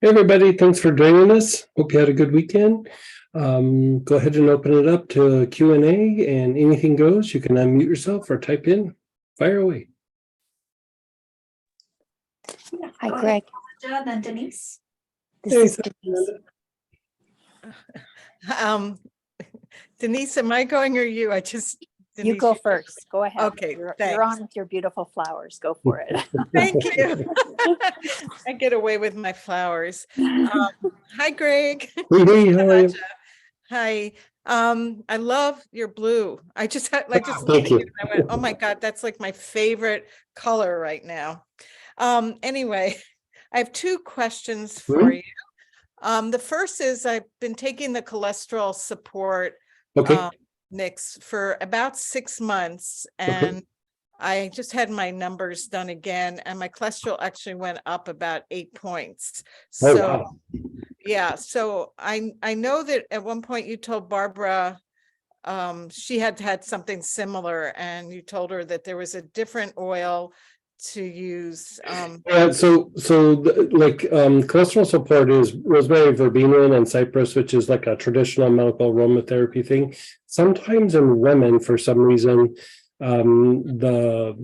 Hey everybody, thanks for joining us. Hope you had a good weekend. Go ahead and open it up to Q&A and anything goes. You can unmute yourself or type in. Fire away. Hi, Greg. Then Denise. This Hey, is Denise. Denise, am I going or you? You Denise, go first. Go ahead. Okay, You're thanks. on with your beautiful flowers. Go for it. Thank you. I get away with my flowers. Hi, Greg. Hey, how are you? Hi. I love your blue. I just had like just Thank looking you. at it, I went, oh my God, that's like my favorite color right now. Anyway, I have two questions for you. The first is I've been taking the cholesterol support Okay. mix for about 6 months, and I just had my numbers done again, and my cholesterol actually went up about 8 points. Oh, So wow. yeah, so I know that at one point you told Barbara she had something similar, and you told her that there was a different oil to use. Cholesterol support is rosemary, verbena, and cypress, which is like a traditional medical aromatherapy thing. Sometimes in women, for some reason, the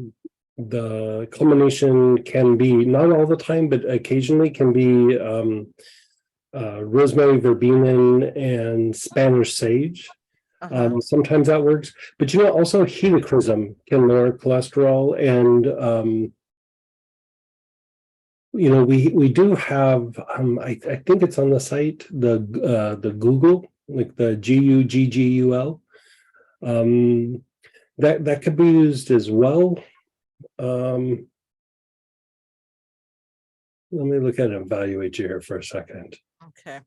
combination can be, not all the time, but occasionally can be rosemary, verbena, and Spanish sage. Sometimes that works, but also helichrysum can lower cholesterol, and we do have I think it's on the site, the Google, like the GUGGUL, that could be used as well. Let me look at it and evaluate you here for a second. Okay.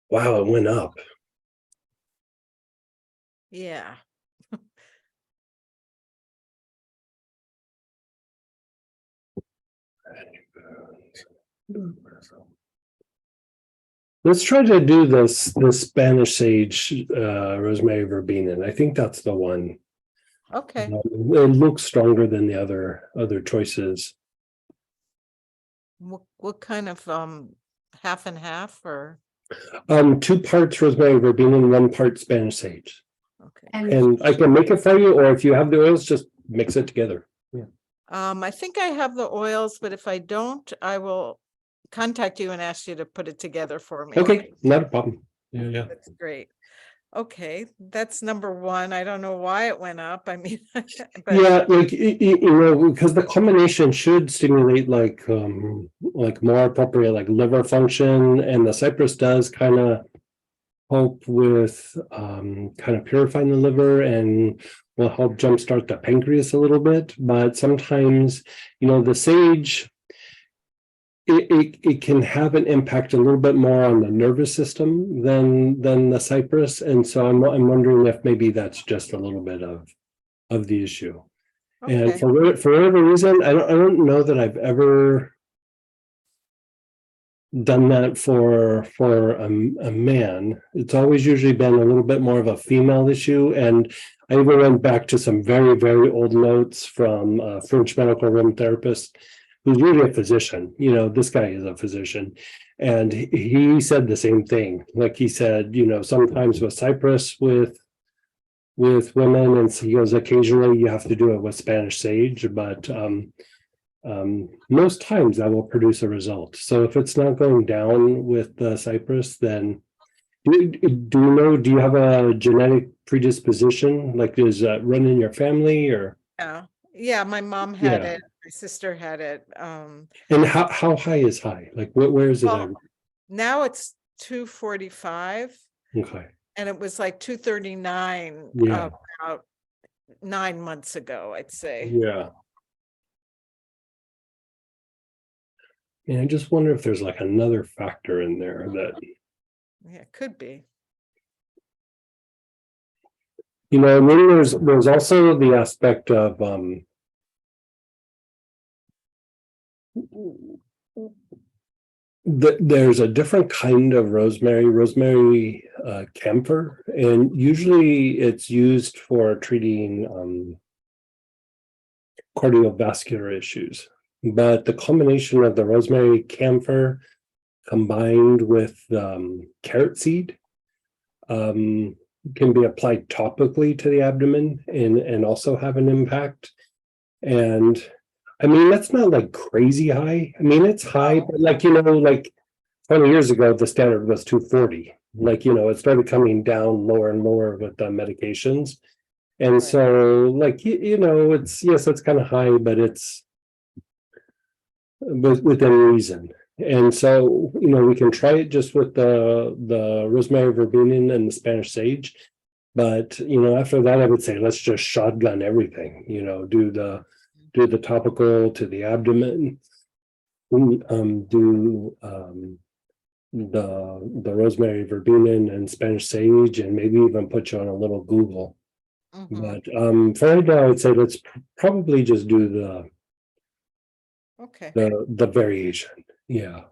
Wow, it went up. Yeah. Let's try to do this Spanish sage, rosemary, verbena. I think that's the one. Okay. It looks stronger than the other choices. What kind of half and half, or 2 parts rosemary, verbena, and 1 part Spanish sage. okay. And I can make it for you, or if you have the oils, just mix it together. I think I have the oils, but if I don't, I will contact you and ask you to put it together for me. Okay, not a problem. Yeah. That's great. Okay, that's number one. I don't know why it went up. I mean, but Yeah, because the combination should stimulate like more appropriate like liver function, and the cypress does kind of help with kind of purifying the liver and will help jumpstart the pancreas a little bit. But sometimes, the sage, it can have an impact a little bit more on the nervous system than the cypress, and so I'm wondering if maybe that's just a little bit of the issue. And okay. for whatever reason, I don't know that I've ever done that for a man. It's always usually been a little bit more of a female issue. And I even went back to some very, very old notes from a French medical aromatherapist who's really a physician. This guy is a physician. And he said the same thing. Like he said, sometimes with cypress with women, and he goes, occasionally you have to do it with Spanish sage, but most times that will produce a result. So if it's not going down with the cypress, then do you have a genetic predisposition? Like, does that run in your family, or? Yeah, my mom had it, my sister had it. And how high is high? Like, where is it at? Now it's 245. Okay. And it was like 239 about 9 months ago, I'd say. Yeah. And I just wonder if there's like another factor in there that. Yeah, it could be. And then there's also the aspect of there's a different kind of rosemary camphor, and usually it's used for treating cardiovascular issues. but the combination of the rosemary camphor combined with carrot seed can be applied topically to the abdomen and also have an impact. And I mean, that's not like crazy high. I mean, it's high, but like, like 20 years ago, the standard was 240. Like, it started coming down lower and lower with the medications. And Right. so like, it's, yes, it's kind of high, but it's within reason. And so, we can try it just with the rosemary verbena and the Spanish sage. But, after that, I would say, let's just shotgun everything, do the topical to the abdomen. Do the rosemary verbena and Spanish sage, and maybe even put you on a little Google. Mhm. But for right now, I would say let's probably just do Okay, the variation. Yeah.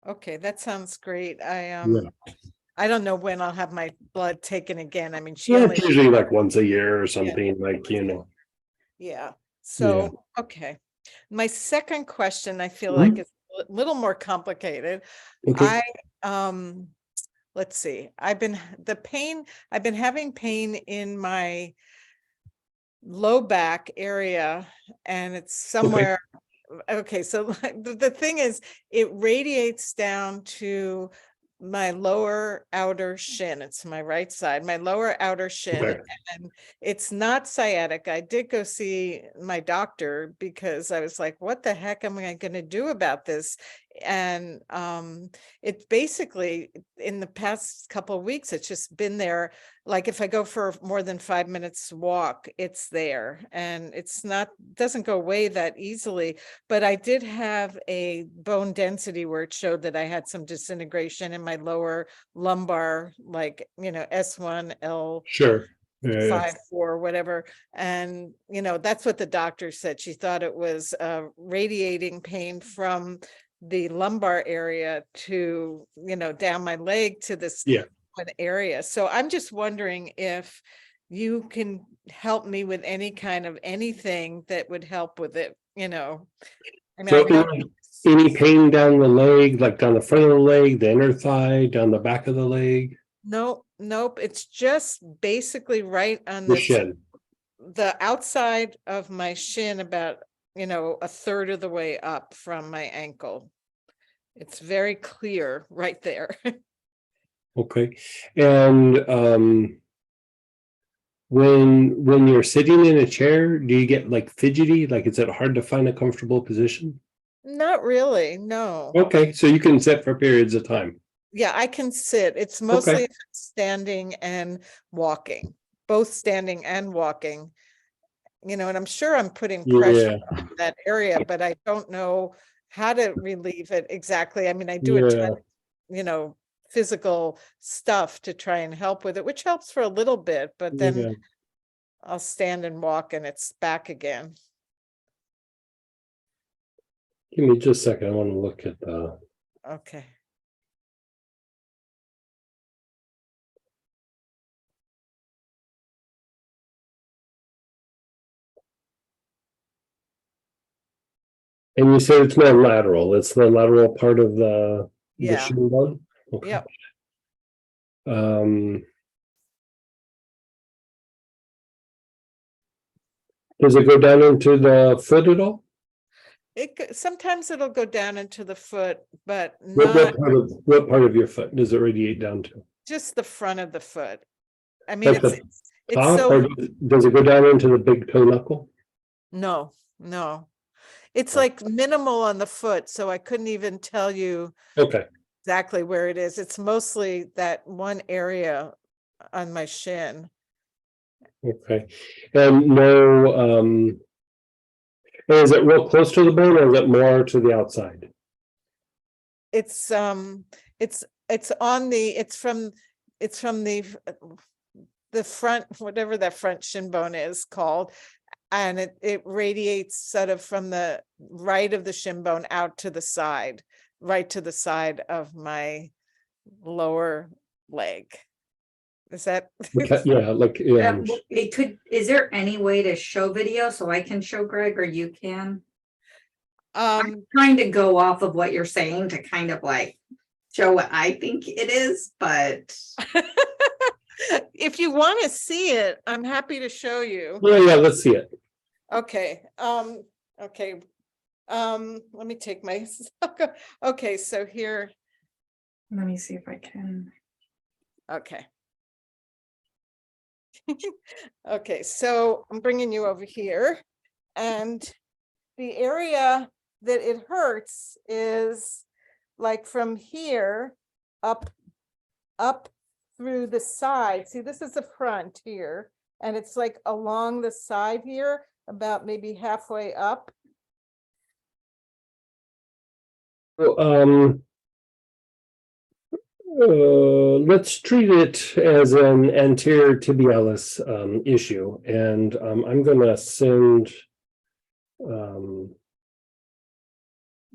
okay, that sounds great. Yeah. I don't know when I'll have my blood taken again. I mean, she Yeah, only, it's usually like once a year or something, like, yeah, so, okay. My second question, I feel Mhm. like is a little more complicated. Okay. Let's see, I've been having pain in my low back area, and it's somewhere. Okay, so like, the thing is, it radiates down to my lower outer shin. It's my right side, my lower outer shin, Okay. and it's not sciatic. I did go see my doctor because I was like, what the heck am I going to do about this? And it's basically in the past couple of weeks, it's just been there. Like if I go for more than 5 minutes walk, it's there, and it's not, doesn't go away that easily. But I did have a bone density where it showed that I had some disintegration in my lower lumbar, like, S1, L5, Sure. Yeah. 4, whatever. And, that's what the doctor said. She thought it was radiating pain from the lumbar area to, down my leg to this Yeah. one area. So I'm just wondering if you can help me with any kind of anything that would help with it, I mean, I So know. any pain down the leg, like down the front of the leg, the inner thigh, down the back of the leg, Nope. It's just basically right on the this, shin? the outside of my shin, about, a third of the way up from my ankle. It's very clear right there. Okay. And when you're sitting in a chair, do you get like fidgety? Like, is it hard to find a comfortable position? Not really, no. Okay, so you can sit for periods of time. Yeah, I can sit. It's Okay. mostly if it's standing and walking, both standing and walking. And I'm sure I'm putting pressure Yeah, on that area, but I don't know how to relieve it exactly. I mean, I do a ton yeah, of, physical stuff to try and help with it, which helps for a little bit, but then yeah. I'll stand and walk and it's back again. Give me just a second. I want to look at the. Okay. And you said it's more lateral. It's the lateral part of the Yeah. shin bone? Okay. Yep. Does it go down into the foot at all? Sometimes it'll go down into the foot, but What, not what part of your foot does it radiate down to? just the front of the foot. I mean, Like the it's top, so, or does it go down into the big toe knuckle? no. It's like minimal on the foot, so I couldn't even tell you Okay, exactly where it is. It's mostly that one area on my shin. okay. And no, is it real close to the bone, or is it more to the outside? It's from the front, whatever that front shin bone is called. And it radiates sort of from the right of the shin bone out to the side, right to the side of my lower leg. Is that? Okay, yeah, like, yeah. Is there any way to show video so I can show Greg or you can? Um, Trying to go off of what you're saying to kind of like show what I think it is, but if you want to see it, I'm happy to show you. Yeah, let's see it. Okay, okay. Let me take my, okay, so here, let me see if I can. okay. Okay, so I'm bringing you over here, and the area that it hurts is like from here up through the side. See, this is the front here, and it's like along the side here, about maybe halfway up. Let's treat it as an anterior tibialis issue, and I'm gonna send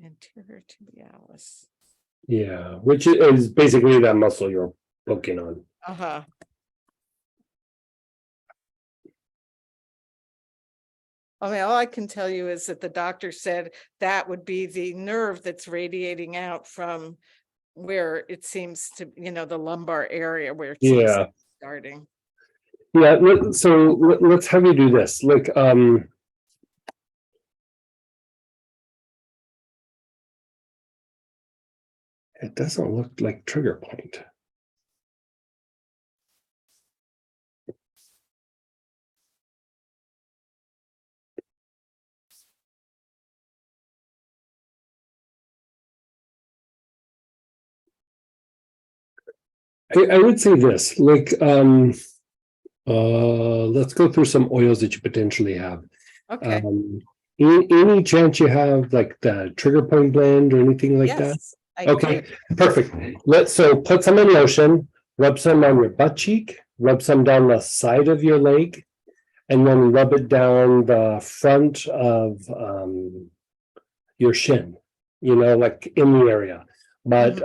Anterior tibialis. yeah, which is basically that muscle you're poking on. Uh-huh. I mean, all I can tell you is that the doctor said that would be the nerve that's radiating out from where it seems to, the lumbar area where it seems to Yeah. be starting. Yeah, let's have you do this. Like, it doesn't look like trigger point. I would say this, like, let's go through some oils that you potentially have. Okay, Any chance you have like the trigger point blend or anything like that? yes, I Okay, do. perfect. So put some in lotion, rub some on your butt cheek, rub some down the side of your leg, and then rub it down the front of your shin, like in the area. But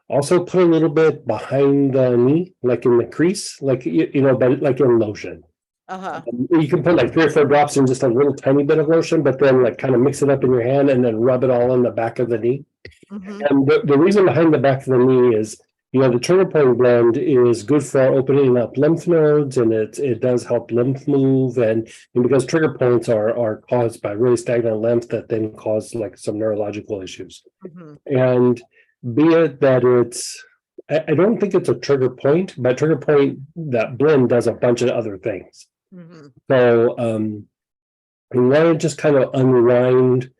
also put a little bit behind the knee, like in the crease, like but like in lotion. Uh-huh. You can put like 3 or 4 drops in just a little tiny bit of lotion, but then like kind of mix it up in your hand and then rub it all in the back of the knee. Mhm. And the reason behind the back of the knee is, the trigger point blend is good for opening up lymph nodes, and it does help lymph move, and because trigger points are caused by really stagnant lymph that then cause like some neurological issues. Mhm. And be it that I don't think it's a trigger point, but trigger point, that blend does a bunch of other things. Mhm. So we want to just kind of unwind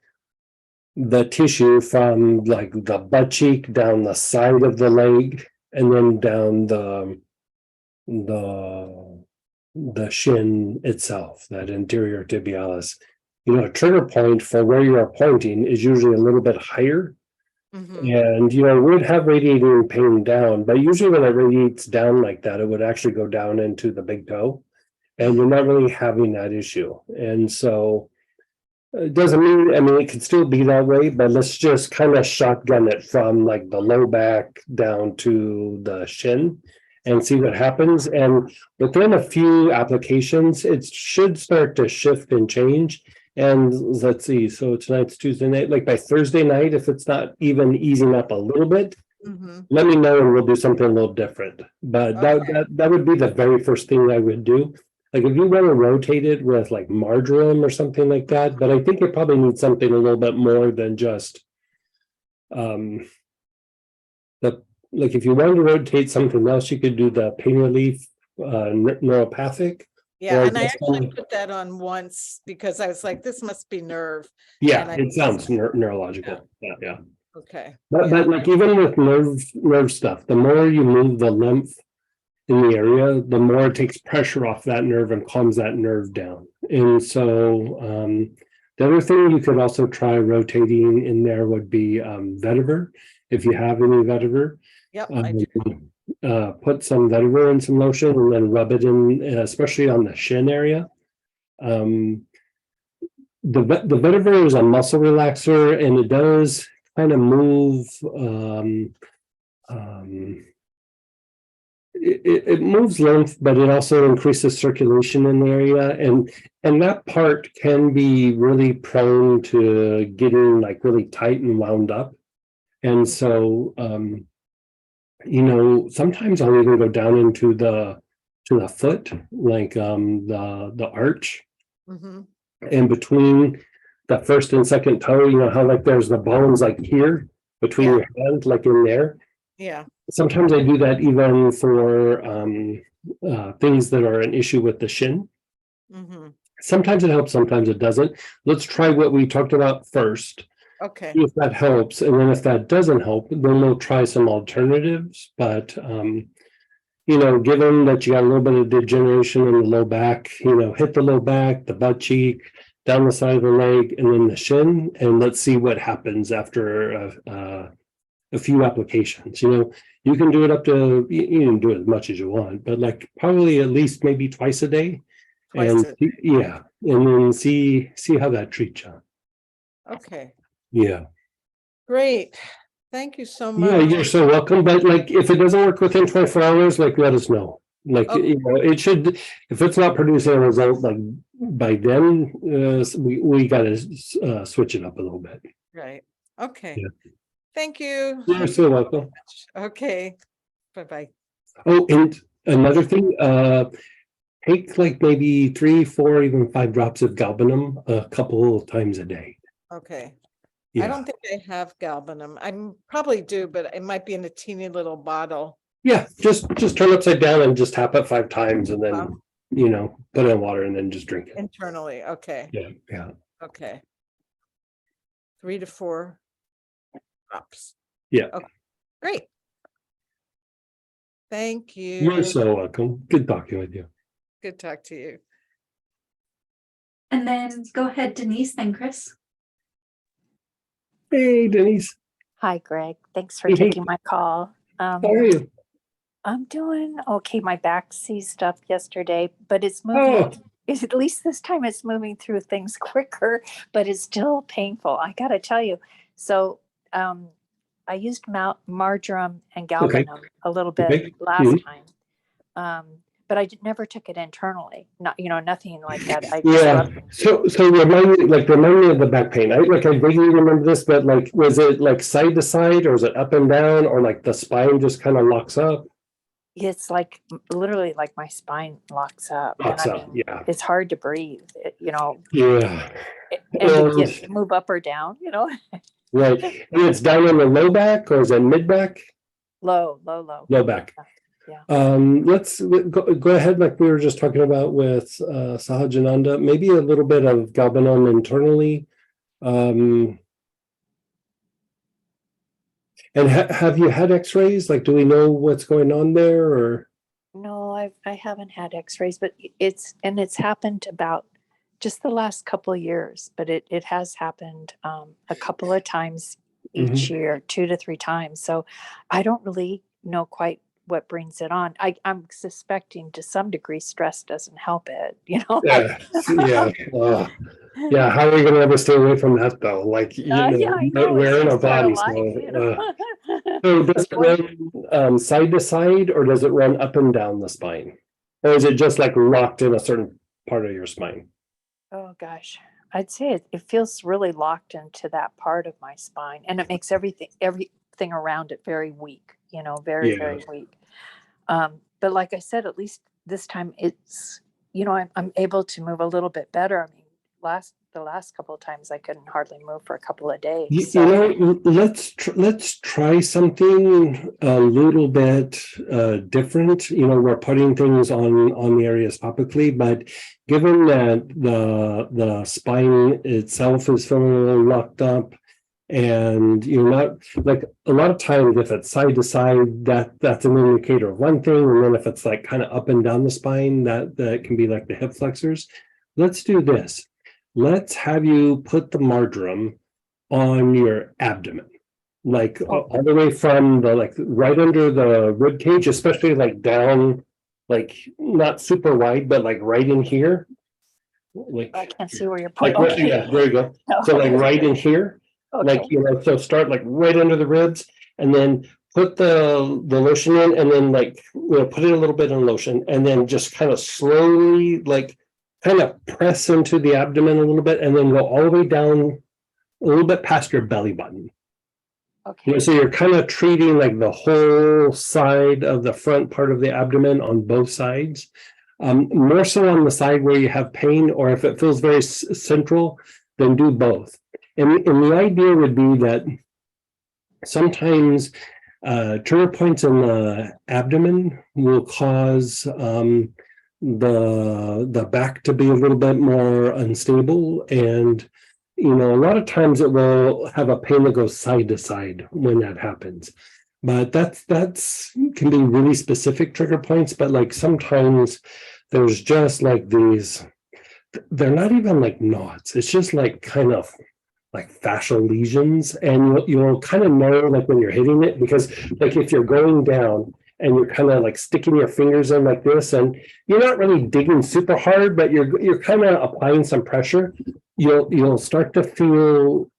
the tissue from like the butt cheek down the side of the leg and then down the shin itself, that anterior tibialis. A trigger point for where you are pointing is usually a little bit higher. Mhm. And it would have radiating pain down, but usually when it radiates down like that, it would actually go down into the big toe. And you're not really having that issue. And so it doesn't mean, it could still be that way, but let's just kind of shotgun it from like the low back down to the shin and see what happens. And within a few applications, it should start to shift and change. And let's see, so tonight's Tuesday night, like by Thursday night, if it's not even easing up a little bit, Mhm. let me know and we'll do something a little different. But that would be the very first thing I would do. Like if you want to rotate it with like marjoram or something like that, but I think it probably needs something a little bit more than just like if you wanted to rotate something else, you could do the pain relief neuropathic. Yeah, or and I just actually some- put that on once because I was like, this must be nerve. yeah, and I- it sounds neurological. Yeah. Okay. But Yeah. like even with nerve stuff, the more you move the lymph in the area, the more it takes pressure off that nerve and calms that nerve down. And so the other thing you could also try rotating in there would be vetiver, if you have any vetiver. Yep, I do. Put some vetiver in some lotion and then rub it in, especially on the shin area. The vetiver is a muscle relaxer, and it does kind of move it moves length, but it also increases circulation in the area, and that part can be really prone to getting like really tight and wound up. And so, sometimes I'll even go down into the foot, like the arch, Mhm. and between the first and second toe, how like there's the bones like here between Yeah. your hands, like in there. Yeah, Sometimes I do that even for things that are an issue with the shin. mhm. Sometimes it helps, sometimes it doesn't. Let's try what we talked about first, Okay, see if that helps, and then if that doesn't help, then we'll try some alternatives. But given that you got a little bit of degeneration in the low back, hit the low back, the butt cheek, down the side of the leg, and then the shin, and let's see what happens after a few applications. You can do it up to, you can do it as much as you want, but like probably at least maybe twice a day. Twice And a- yeah, and then see how that treats you. okay, Yeah. great. Thank you so Yeah, much. you're so welcome. But like, if it doesn't work within 24 hours, like, let us know. Like, Okay. it should, if it's not producing a result, like by then, we gotta switch it up a little bit. Right, okay. Yeah. Thank you. You're so welcome. Okay, bye-bye. Oh, and another thing, take like maybe 3, 4, even 5 drops of galbanum a couple of times a day. Okay. I Yeah, don't think I have galbanum. I probably do, but it might be in a teeny little bottle. yeah, just turn upside down and just tap it 5 times and then, Wow. put it in water and then just drink it. Internally, okay, Yeah. okay. 3 to 4 drops. Yeah. Okay, great. Thank You're you. so welcome. Good talking with you. Good talk to you. And then go ahead, Denise, then Chris. Hey, Denise, Hi, Greg. Thanks for Hey, hey. taking my call. how are you? I'm doing okay. My back seized up yesterday, but it's moving. Oh, At least this time it's moving through things quicker, but it's still painful. I gotta tell you. So I used marjoram and Okay. galbanum a little bit Okay. last Mhm. time. But I never took it internally. Nothing like that. I just Yeah. rubbed So remind me of the back pain. I vaguely remember this, but like, was it like side to side, or is it up and down, or like the spine just kind of locks up? It's like literally like my spine locks up, and Locks I up. mean Yeah. it's hard to breathe. Yeah. And to And move up or down. right. And it's down in the low back, or is it mid back? Low. Low back. Yeah. Let's go ahead, like we were just talking about with Sahajananda, maybe a little bit of galbanum internally. And have you had x-rays? Like, do we know what's going on there, or? No, I haven't had x-rays, but it's happened about just the last couple of years, but it has happened a couple of times each year, 2 to 3 times. So I don't really know quite what brings it on. I'm suspecting to some degree stress doesn't help it, Yeah, yeah. How are we gonna ever stay away from that though? Like, Yeah, I know. we're in It's our just part of bodies. life. So does it run side to side, or does it run up and down the spine? Or is it just like locked in a certain part of your spine? Oh gosh, I'd say it feels really locked into that part of my spine, and it makes everything around it very weak. Very Yeah. very weak. But like I said, at least this time it's I'm able to move a little bit better. I mean, the last couple of times I couldn't hardly move for a couple of days. Let's try something a little bit different. We're putting things on the areas topically, but given that the spine itself is feeling a little locked up, and you're not, like, a lot of times if it's side to side, that's an indicator of one thing, and then if it's like kind of up and down the spine, that can be like the hip flexors. Let's do this. Let's have you put the marjoram on your abdomen, like all the way from the, like, right under the rib cage, especially like down, like not super wide, but like right in here. Like, I can't see where you're like pointing. yeah, there you go. So like right in here. Okay. Like, so start like right under the ribs, and then put the lotion in and then like, put it a little bit in lotion and then just kind of slowly like kind of press into the abdomen a little bit and then go all the way down a little bit past your belly button. Okay. So you're kind of treating like the whole side of the front part of the abdomen on both sides. More so on the side where you have pain, or if it feels very central, then do both. And the idea would be that sometimes trigger points in the abdomen will cause the back to be a little bit more unstable, and a lot of times it will have a pain that goes side to side when that happens. But that's can be really specific trigger points, but like sometimes there's just like these, they're not even like knots, it's just like kind of like fascial lesions, and you'll kind of know like when you're hitting it, because like if you're going down and you're kind of like sticking your fingers in like this and you're not really digging super hard, but you're kind of applying some pressure, you'll start to feel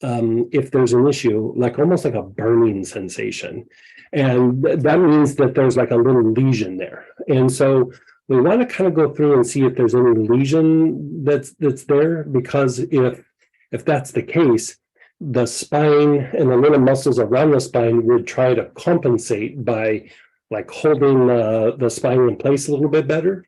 if there's an issue, like almost like a burning sensation. And that means that there's like a little lesion there. And so we want to kind of go through and see if there's any lesion that's there, because if that's the case, the spine and the little muscles around the spine would try to compensate by like holding the spine in place a little bit better.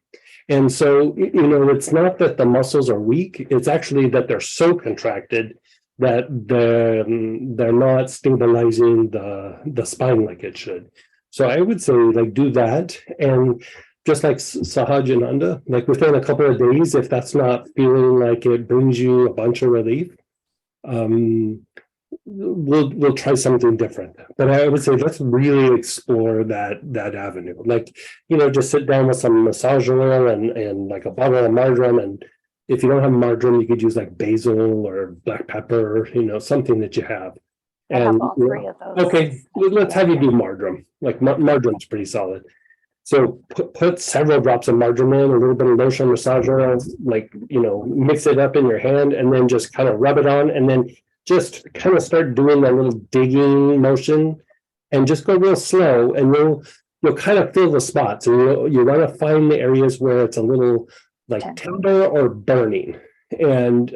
And so, it's not that the muscles are weak, it's actually that they're so contracted that they're not stabilizing the spine like it should. So I would say like do that, and just like Sahajananda, like within a couple of days, if that's not feeling like it brings you a bunch of relief, we'll try something different. But I would say let's really explore that avenue. Like, just sit down with some massage oil and like a bottle of marjoram, and if you don't have marjoram, you could use like basil or black pepper, something that you have. I have And all three of those. okay, let's have you do marjoram. Like marjoram's pretty solid. So put several drops of marjoram in, a little bit of lotion, massage oil, like, mix it up in your hand and then just kind of rub it on, and then just kind of start doing that little digging motion and just go real slow, and you'll kind of feel the spots, and you want to find the areas where it's a little like tender or burning. And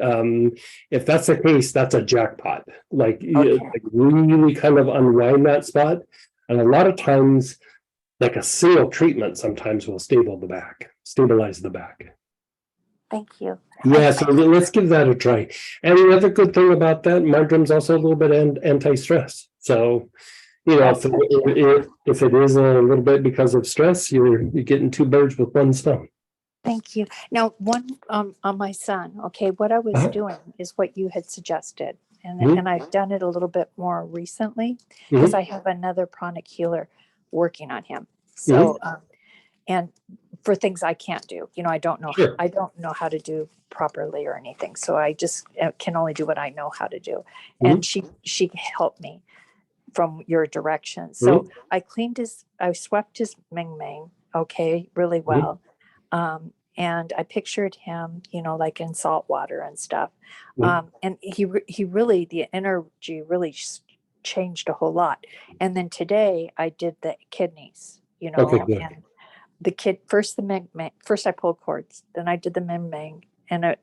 if that's the case, that's a jackpot. Like, you like really kind of unwind that spot. And a lot of times, like a single treatment sometimes will stabilize the back. Thank you. Yeah, so let's give that a try. And the other good thing about that, marjoram's also a little bit anti-stress. So, if it is a little bit because of stress, you're getting two birds with one stone. Thank you. Now, one on my son, okay, what I was doing is what you had suggested. And I've done it a little bit more recently because I have another pranic healer working on him. So, and for things I can't do, I don't know, I don't know how to do properly or anything. So I just can only do what I know how to do. And she helped me from your direction. So I swept his Meng Meng, okay, really well. And I pictured him, like in salt water and stuff. And he really, the energy really changed a whole lot. And then today I did the kidneys, and the Meng Meng, first I pulled cords, then I did the Meng Meng, and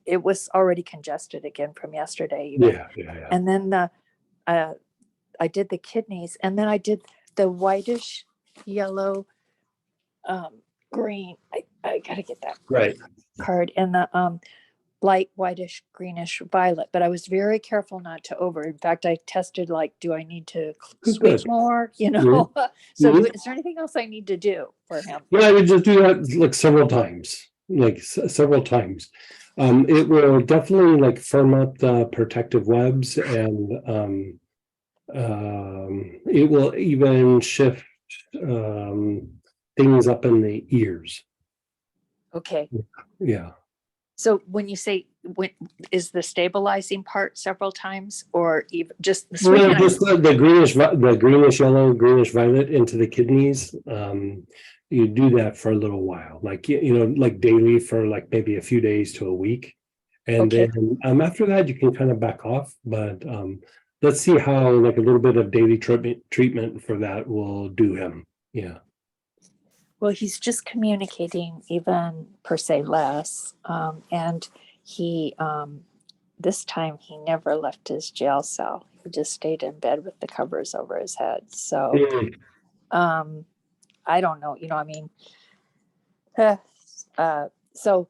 it was already congested again from yesterday. Even. Yeah. And then I did the kidneys, and then I did the whitish yellow, green. I gotta get that right card, and the light whitish greenish violet, but I was very careful not to over. In fact, I tested like, do I need to sweep more? So is there anything else I need to do for him? Yeah, I would just do that like several times. It will definitely like firm up the protective webs, and it will even shift things up in the ears. Okay. Yeah. So when you say, is the stabilizing part several times, or even just the sweeping? Well, just the greenish yellow, greenish violet into the kidneys. You do that for a little while, like like daily for like maybe a few days to a week, and then after that you can kind of back off. But let's see how like a little bit of daily treatment for that will do him. Yeah. Well, he's just communicating even per se less. And he, this time he never left his jail cell. He just stayed in bed with the covers over his head. So, I don't know, I mean, so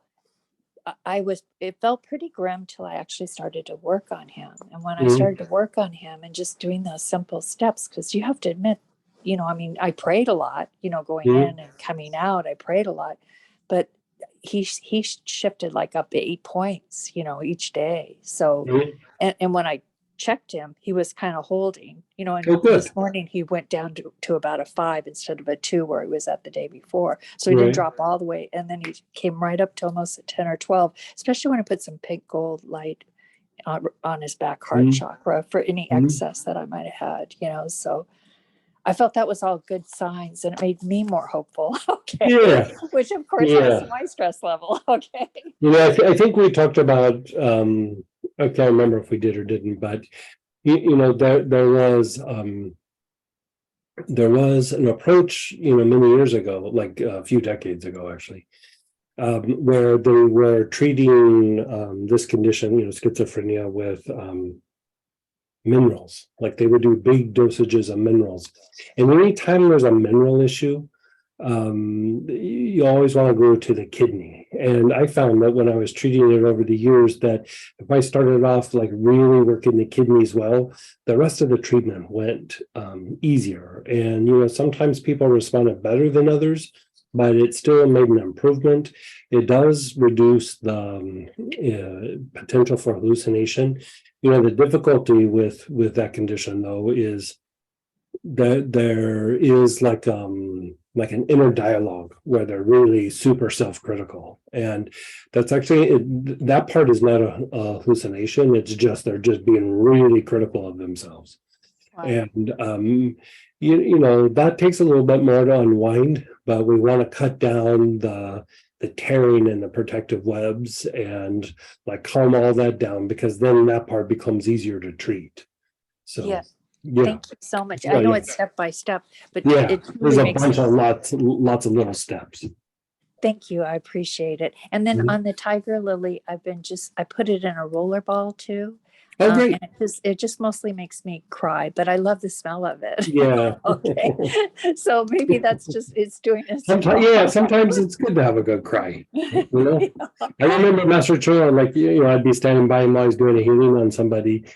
it felt pretty grim till I actually started to work on him. And when I started to work on him and just doing those simple steps, because you have to admit, I mean, I prayed a lot, going in and coming out, I prayed a lot, but he shifted like up 8 points, each day. So, and when I checked him, he was kind of holding, and this morning he went down to about a 5 instead of a 2 where he was at the day before. So he didn't drop all the way. And then he came right up to almost a 10 or 12, especially when I put some pink gold light on his back heart chakra for any excess that I might have had, so I felt that was all good signs and it made me more hopeful. Okay. Yeah. Which of course has my stress level. Okay. I think we talked about, I can't remember if we did or didn't, but there was an approach, many years ago, like a few decades ago, actually, where they were treating this condition, schizophrenia with minerals. Like they would do big dosages of minerals. And anytime there's a mineral issue, you always want to go to the kidney. And I found that when I was treating it over the years, that if I started off like really working the kidneys well, the rest of the treatment went easier. And sometimes people responded better than others, but it still made an improvement. It does reduce the potential for hallucination. The difficulty with that condition, though, is that there is like an inner dialogue where they're really super self-critical, and that's actually that part is not a hallucination. It's just they're just being really critical of themselves. Wow. And that takes a little bit more to unwind, but we want to cut down the tearing and the protective webs and like calm all that down, because then that part becomes easier to treat. So yeah. Thank you so much. I know it's step by step, but it really there's a bunch of lots of little steps. Thank you. I appreciate it. And then on the tiger lily, I put it in a roller ball too. Oh, great. And it just mostly makes me cry, but I love the smell of it. Yeah. Okay. So maybe that's just, it's doing it. Sometimes it's good to have a good cry. I remember Master Cho, like, I'd be standing by him while he's doing a healing on somebody.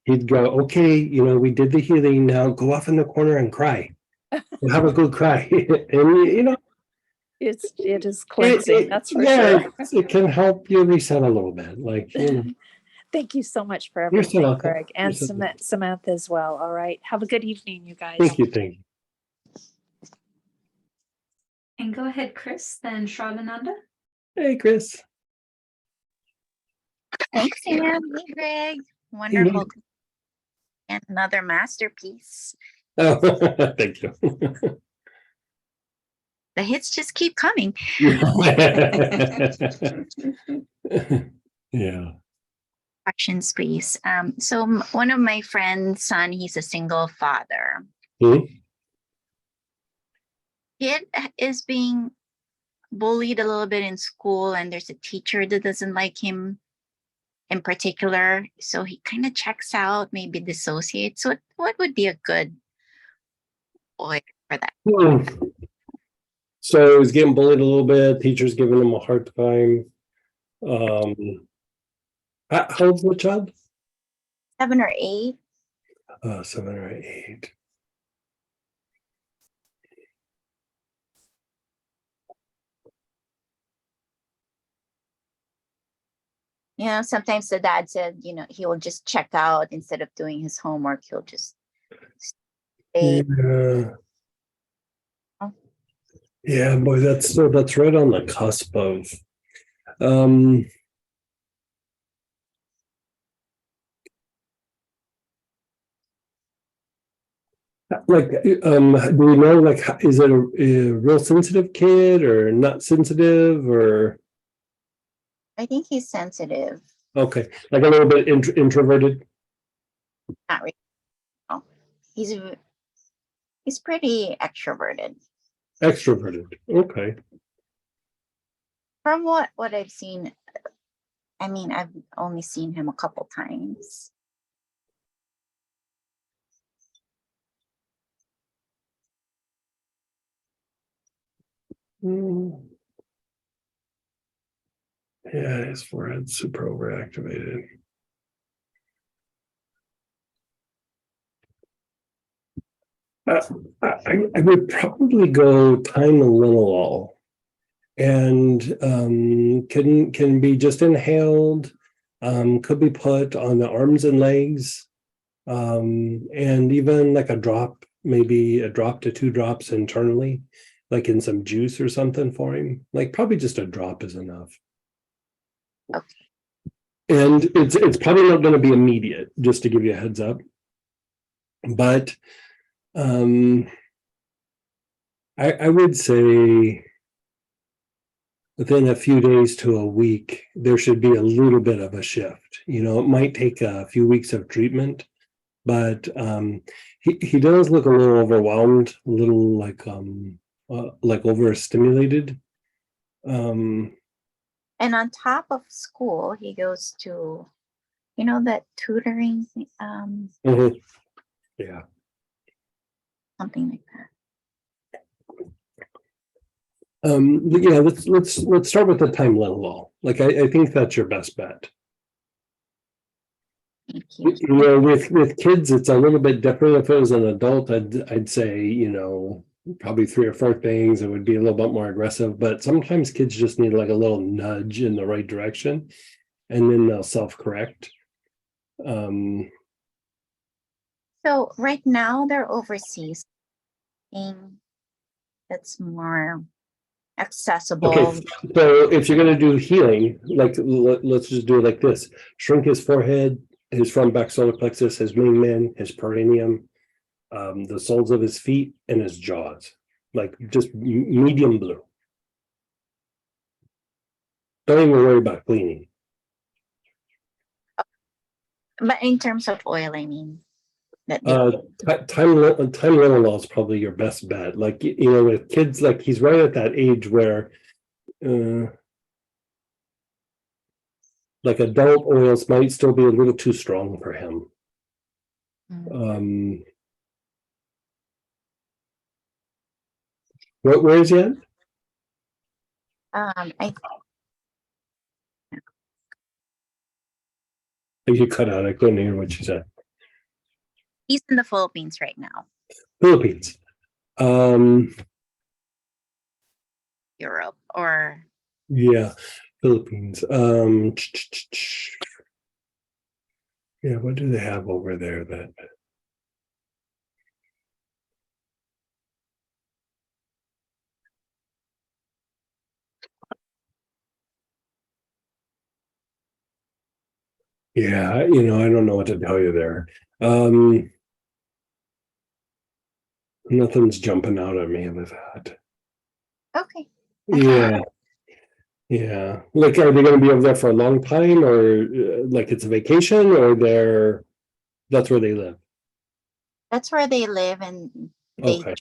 He'd go, okay, we did the healing, now go off in the corner and cry. We'll have a good cry. And it is cleansing, that's for sure. It can help you reset a little bit. Like, Thank you so much for everything, Greg, and Samantha as well. All right. Have a good evening, you guys. Thank you. And go ahead, Chris, then Shravananda. Hey, Chris. Thanks, Sam. Hey, Greg. Wonderful. And another masterpiece. Oh, thank you. The hits just keep coming. Yeah. Questions, please. So one of my friend's son, he's a single father. Kid is being bullied a little bit in school, and there's a teacher that doesn't like him in particular. So he kind of checks out, maybe dissociates. So what would be a good boy for that? So he's getting bullied a little bit. Teacher's giving him a hard time. How old's the child? 7 or 8. 7 or 8. Sometimes the dad said, he will just check out instead of doing his homework. He'll just stay. Yeah, boy, that's right on the cusp of like, do we know, like, is it a real sensitive kid or not sensitive, or? I think he's sensitive. Okay, like a little bit introverted. Not really. he's he's pretty extroverted. Extroverted. Okay. From what I've seen, I mean, I've only seen him a couple times. Mm. Yeah, his forehead's super overactivated. I would probably go Tylenol, and can be just inhaled, could be put on the arms and legs, and even like a drop, maybe a drop to 2 drops internally, like in some juice or something for him. Like probably just a drop is enough. Okay. And it's probably not going to be immediate, just to give you a heads up. But I would say within a few days to a week, there should be a little bit of a shift. You know, it might take a few weeks of treatment, but he does look a little overwhelmed, a little like overstimulated. And on top of school, he goes to, you know, that tutoring, Mhm. Yeah. something like that. Yeah, let's start with the Tylenol. Like I think that's your best bet. Thank you. You know, with kids, it's a little bit different. If it was an adult, I'd say, you know, probably 3 or 4 things. It would be a little bit more aggressive, but sometimes kids just need like a little nudge in the right direction, and then they'll self-correct. So right now they're overseas. Thing that's more accessible. Okay, so if you're gonna do healing, like let's just do it like this: shrink his forehead, his front back solar plexus, his mingmen, his perineum, the soles of his feet, and his jaws, like just medium blue. Don't even worry about cleaning. But in terms of oil, I mean, that Tylenol is probably your best bet. Like, you know, with kids, like he's right at that age where like adult oils might still be a little too strong for him. Where is he at? You cut out. I couldn't hear what you said. He's in the Philippines right now. Philippines. Europe or Yeah, Philippines. Yeah, what do they have over there that? Yeah, you know, I don't know what to tell you there. Nothing's jumping out at me with that. okay. Yeah. Yeah. Like, are they going to be over there for a long time, or like it's a vacation, or that's where they live? That's where they live, and they Okay.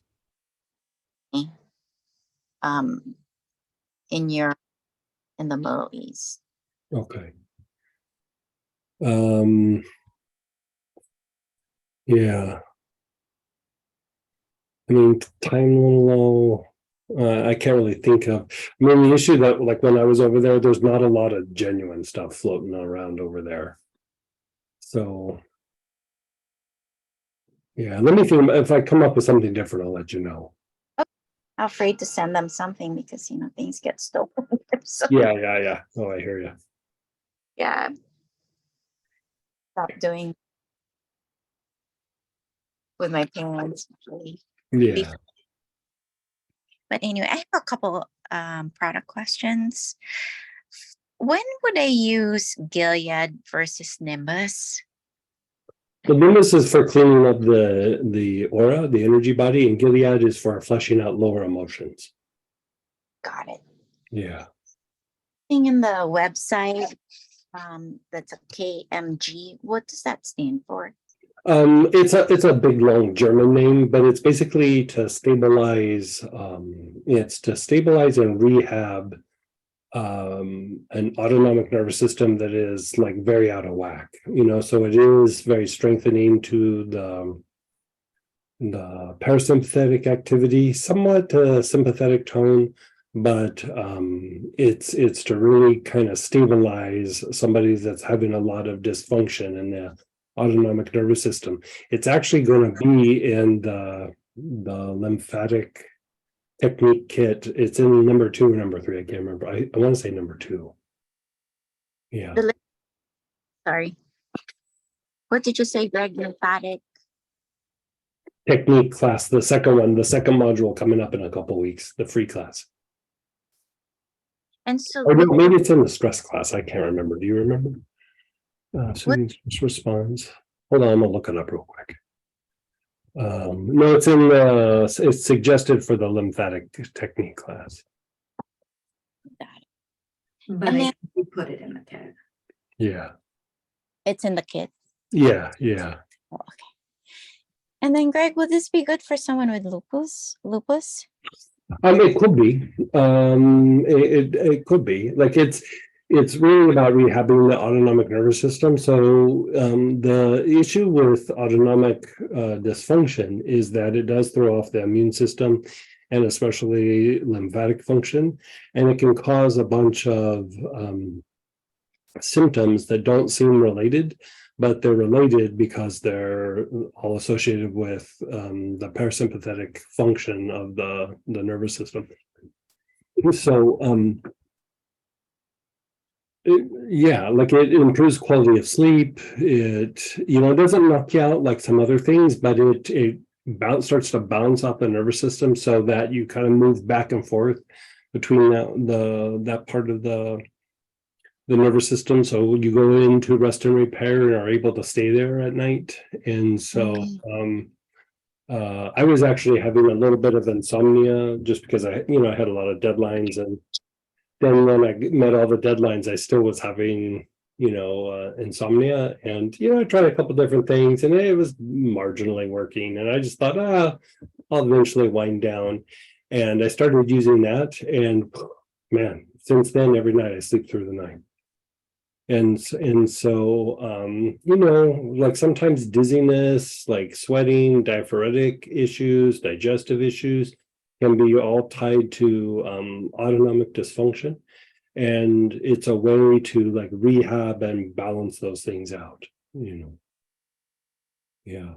in Europe, in the Middle East. Okay. Yeah. I mean, Tylenol, I can't really think of. I mean, the issue that, like, when I was over there, there's not a lot of genuine stuff floating around over there. So, yeah, let me think. If I come up with something different, I'll let you know. I'm afraid to send them something because, you know, things get stolen. So, Yeah. Oh, I hear you. yeah. Stop doing with my parents. Actually. Yeah. But anyway, I have a couple product questions. When would I use Gilead versus Nimbus? The Nimbus is for cleaning up the aura, the energy body, and Gilead is for fleshing out lower emotions. Got it. Yeah. Thing in the website, that's a KMG. What does that stand for? It's a big long German name, but it's basically to stabilize, it's to stabilize and rehab an autonomic nervous system that is like very out of whack, so it is very strengthening to the parasympathetic activity, somewhat sympathetic tone, but it's to really kind of stabilize somebody that's having a lot of dysfunction in the autonomic nervous system. It's actually going to be in the lymphatic technique kit. It's in number 2 or number 3. I can't remember. I want to say number 2. Yeah. Sorry. What did you say, Greg? Lymphatic? Technique class, the second one, the second module coming up in a couple weeks, the free class. And so Or no, maybe it's in the stress class. I can't remember. Do you remember? Soothing stress response. Hold on, I'm gonna look it up real quick. No, it's in it's suggested for the lymphatic technique class. But And I then- think we put it in the kit. Yeah, it's in the kit. yeah. Oh, okay. And then, Greg, would this be good for someone with lupus? It could be. It could be. Like it's really about rehabbing the autonomic nervous system. So the issue with autonomic dysfunction is that it does throw off the immune system, and especially lymphatic function, and it can cause a bunch of symptoms that don't seem related, but they're related because they're all associated with the parasympathetic function of the nervous system. So, like it improves quality of sleep. It doesn't knock you out like some other things, but it starts to bounce off the nervous system so that you kind of move back and forth between that part of the nervous system. So you go into rest and repair and are able to stay there at night. And so I was actually having a little bit of insomnia just because I had a lot of deadlines, and then when I met all the deadlines, I still was having insomnia, and I tried a couple different things and it was marginally working, and I just thought I'll eventually wind down, and I started using that, and man, since then every night I sleep through the night. And so like sometimes dizziness, like sweating, diaphoretic issues, digestive issues can be all tied to autonomic dysfunction, and it's a way to like rehab and balance those things out. Yeah.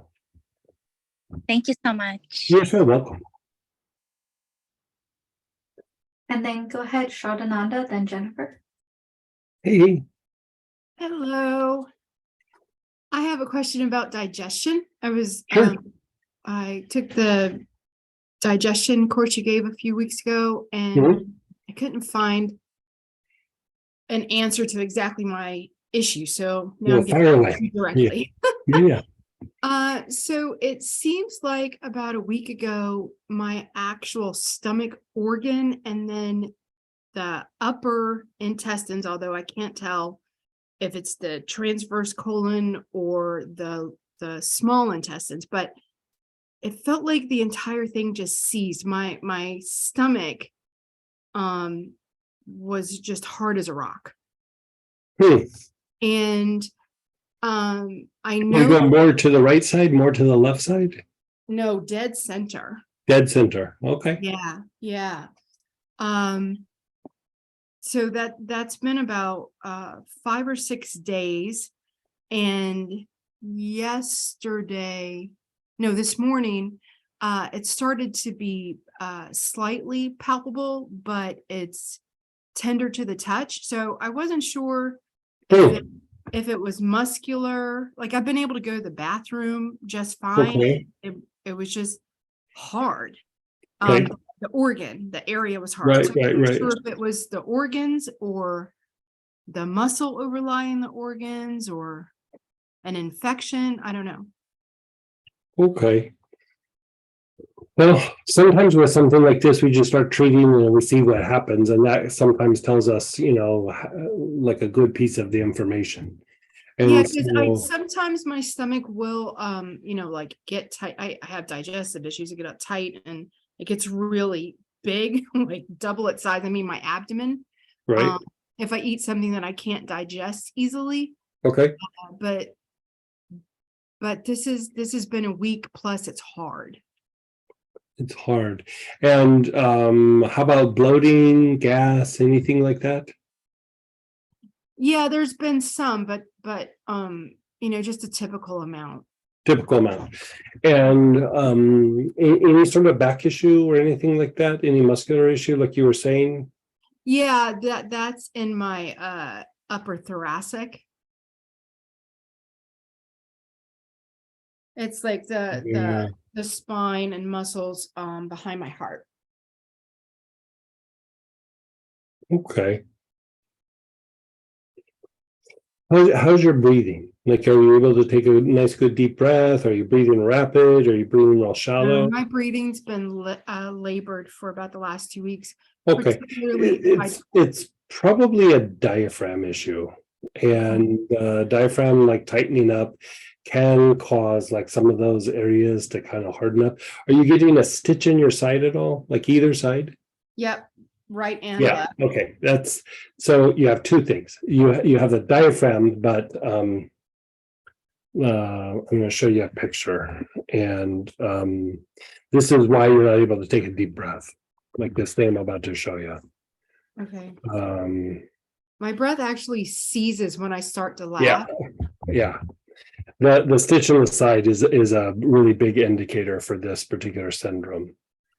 Thank you so much. Yes, you're welcome. And then go ahead, Shravananda, then Jennifer. Hey. Hello. I have a question about digestion. Sure. I took the digestion course you gave a few weeks ago, and Mhm. I couldn't find an answer to exactly my issue. So now I'm Fire getting away. asked directly. Yeah. So it seems like about a week ago, my actual stomach organ and then the upper intestines, although I can't tell if it's the transverse colon or the small intestines, but it felt like the entire thing just seized. My stomach was just hard as a rock. And I You go know more to the right side, more to the left side? no, dead center. Dead center. Okay. Yeah. So that's been about 5 or 6 days, and this morning it started to be slightly palpable, but it's tender to the touch. So I wasn't sure if it was muscular. Like I've been able to go to the bathroom just fine. Okay. It was just hard. Okay. The area was hard. Right, So I'm right, not right. sure if it was the organs or the muscle overlying the organs or an infection. I don't know. Okay. Well, sometimes with something like this, we just start treating and we see what happens. And that sometimes tells us, like a good piece of the information. Yeah, And because I so, sometimes my stomach will like get tight. I have digestive issues. I get up tight and it gets really big, like double its size. I mean, my abdomen. right, Um, if I eat something that I can't digest easily, okay, but this has been a week plus it's hard. it's hard. And how about bloating, gas, anything like that? Yeah, there's been some, but just a typical amount. Typical amount. And any sort of back issue or anything like that? Any muscular issue, like you were saying? Yeah, that's in my upper thoracic. It's like Yeah. the spine and muscles behind my heart. Okay. How's your breathing? Like, are you able to take a nice, good deep breath? Are you breathing rapid? Are you breathing real shallow? My breathing's been labored for about the last 2 weeks. Okay, particularly it's probably a diaphragm issue, and diaphragm like tightening up can cause like some of those areas to kind of harden up. Are you getting a stitch in your side at all, like either side? Yep, right and Yeah, left. okay, that's, so you have two things. You have the diaphragm, but I'm going to show you a picture, and this is why you're not able to take a deep breath, like this thing I'm about to show you. Okay. Um, My breath actually seizes when I start to laugh. yeah, yeah. The stitch on the side is a really big indicator for this particular syndrome.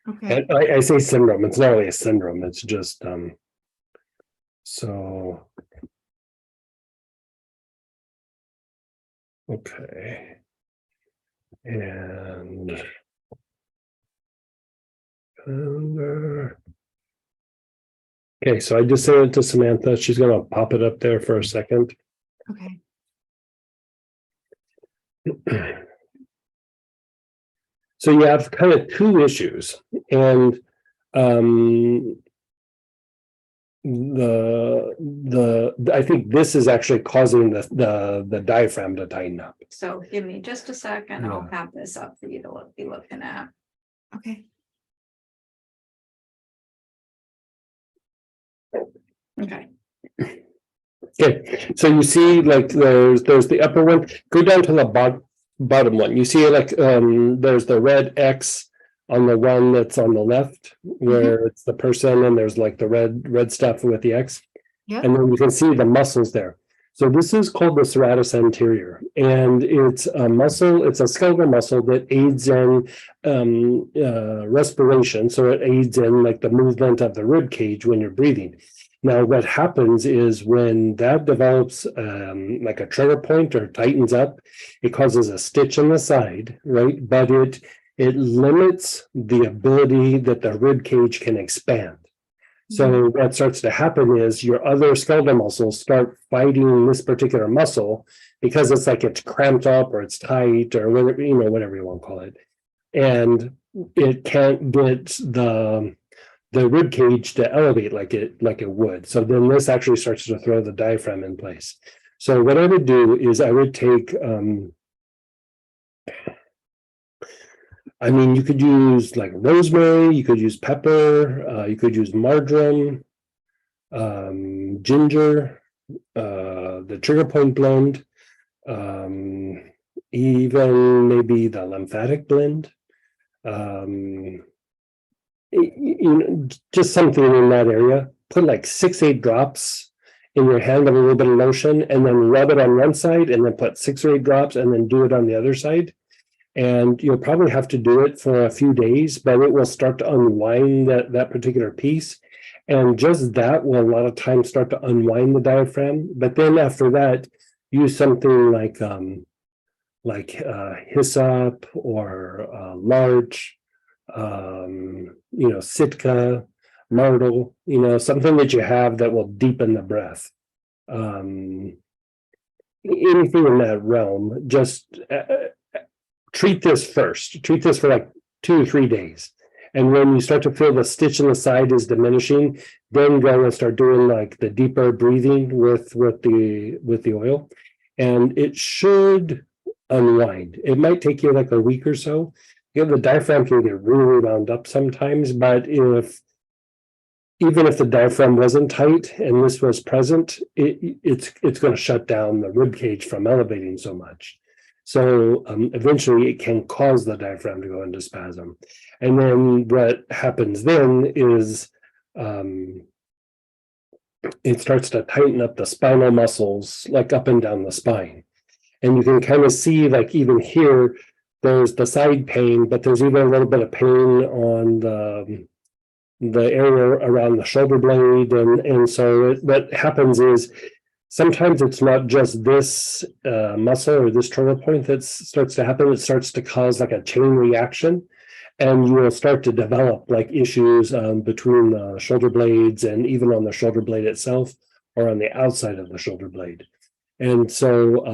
Okay. And I say syndrome, it's not really a syndrome, it's just so okay. And okay, so I just sent it to Samantha. She's gonna pop it up there for a second. Okay. So you have kind of two issues, and I think this is actually causing the diaphragm to tighten up. So give me just a second. I'll Yeah. have this up for you to be looking at. Okay. Okay. Okay, so you see like there's the upper one, go down to the bottom one. You see like there's the red X on the one that's on the left where it's the person, and there's like the red stuff with the X. Yeah. And then you can see the muscles there. So this is called the serratus anterior, and it's a muscle, it's a skeletal muscle that aids in respiration. So it aids in like the movement of the rib cage when you're breathing. Now, what happens is when that develops like a trigger point or tightens up, it causes a stitch in the side, right? But it limits the ability that the rib cage can expand. So what starts to happen is your other skeletal muscles start fighting this particular muscle because it's like it's cramped up or it's tight or whatever, whatever you want to call it. And it can't get the rib cage to elevate like it would. So then this actually starts to throw the diaphragm in place. So what I would do is I would take you could use like rosemary, you could use pepper, you could use marjoram, ginger, the trigger point blend, even maybe the lymphatic blend, just something in that area. Put like 6-8 drops in your hand of a little bit of lotion, and then rub it on one side, and then put 6 or 8 drops, and then do it on the other side. And you'll probably have to do it for a few days, but it will start to unwind that particular piece. And just that will a lot of times start to unwind the diaphragm. But then after that, use something like hyssop or larch, Sitka, myrtle, something that you have that will deepen the breath. Anything in that realm, just treat this first. Treat this for like 2 or 3 days. And when you start to feel the stitch in the side is diminishing, then go and start doing like the deeper breathing with the oil. and it should unwind. It might take you like a week or so. You know, the diaphragm can get really wound up sometimes, but even if the diaphragm wasn't tight and this was present, it's going to shut down the rib cage from elevating so much. So eventually it can cause the diaphragm to go into spasm. And then what happens then is it starts to tighten up the spinal muscles, like up and down the spine. And you can kind of see, like even here, there's the side pain, but there's even a little bit of pain on the area around the shoulder blade. And so what happens is sometimes it's not just this muscle or this trigger point that starts to happen. It starts to cause like a chain reaction. And you will start to develop like issues between the shoulder blades and even on the shoulder blade itself or on the outside of the shoulder blade. And so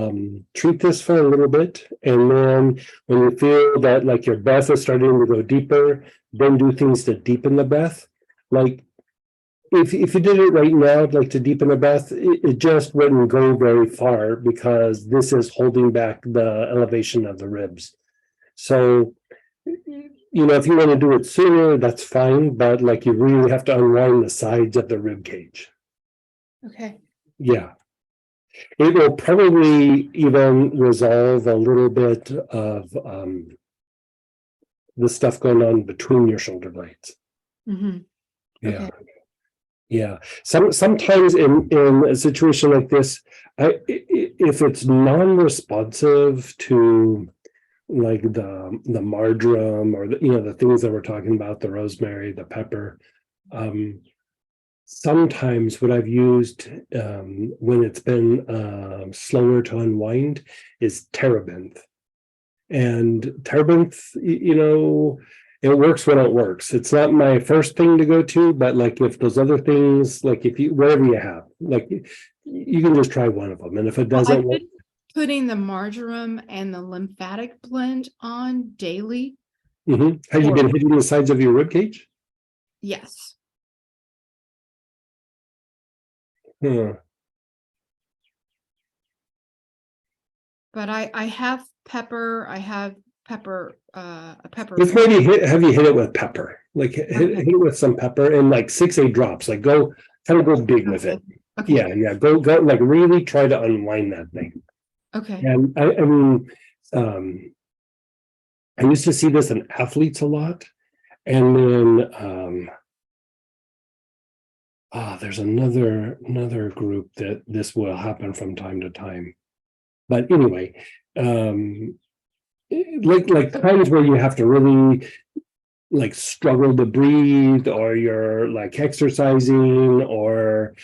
treat this for a little bit. And then when you feel that like your breath is starting to go deeper, then do things to deepen the breath. Like if you did it right now, like to deepen the breath, it just wouldn't go very far because this is holding back the elevation of the ribs. So, you know, if you want to do it sooner, that's fine, but like you really have to unwind the sides of the rib cage. Okay. Yeah. It will probably even resolve a little bit of the stuff going on between your shoulder blades. Mm-hmm. Yeah. Okay. Yeah. Sometimes in a situation like this, if it's non-responsive to like the marjoram or the things that we're talking about, the rosemary, the pepper, sometimes what I've used when it's been slower to unwind is terebinth. And terebinth, it works when it works. It's not my first thing to go to, but like if those other things, like if you, whatever you have, like you can just try one of them. And if it doesn't work, Putting the marjoram and the lymphatic blend on daily. Have you been hitting the sides of your rib cage? Yes. Huh. But I have pepper. I have pepper. A pepper. Let's maybe have you hit it with pepper, like hit it with some pepper and like 6-8 drops, like go big with it. Okay. Yeah. Go like really try to unwind that thing. Okay. And I mean, I used to see this in athletes a lot. And then there's another group that this will happen from time to time. But anyway, like times where you have to really like struggle to breathe, or you're like exercising, or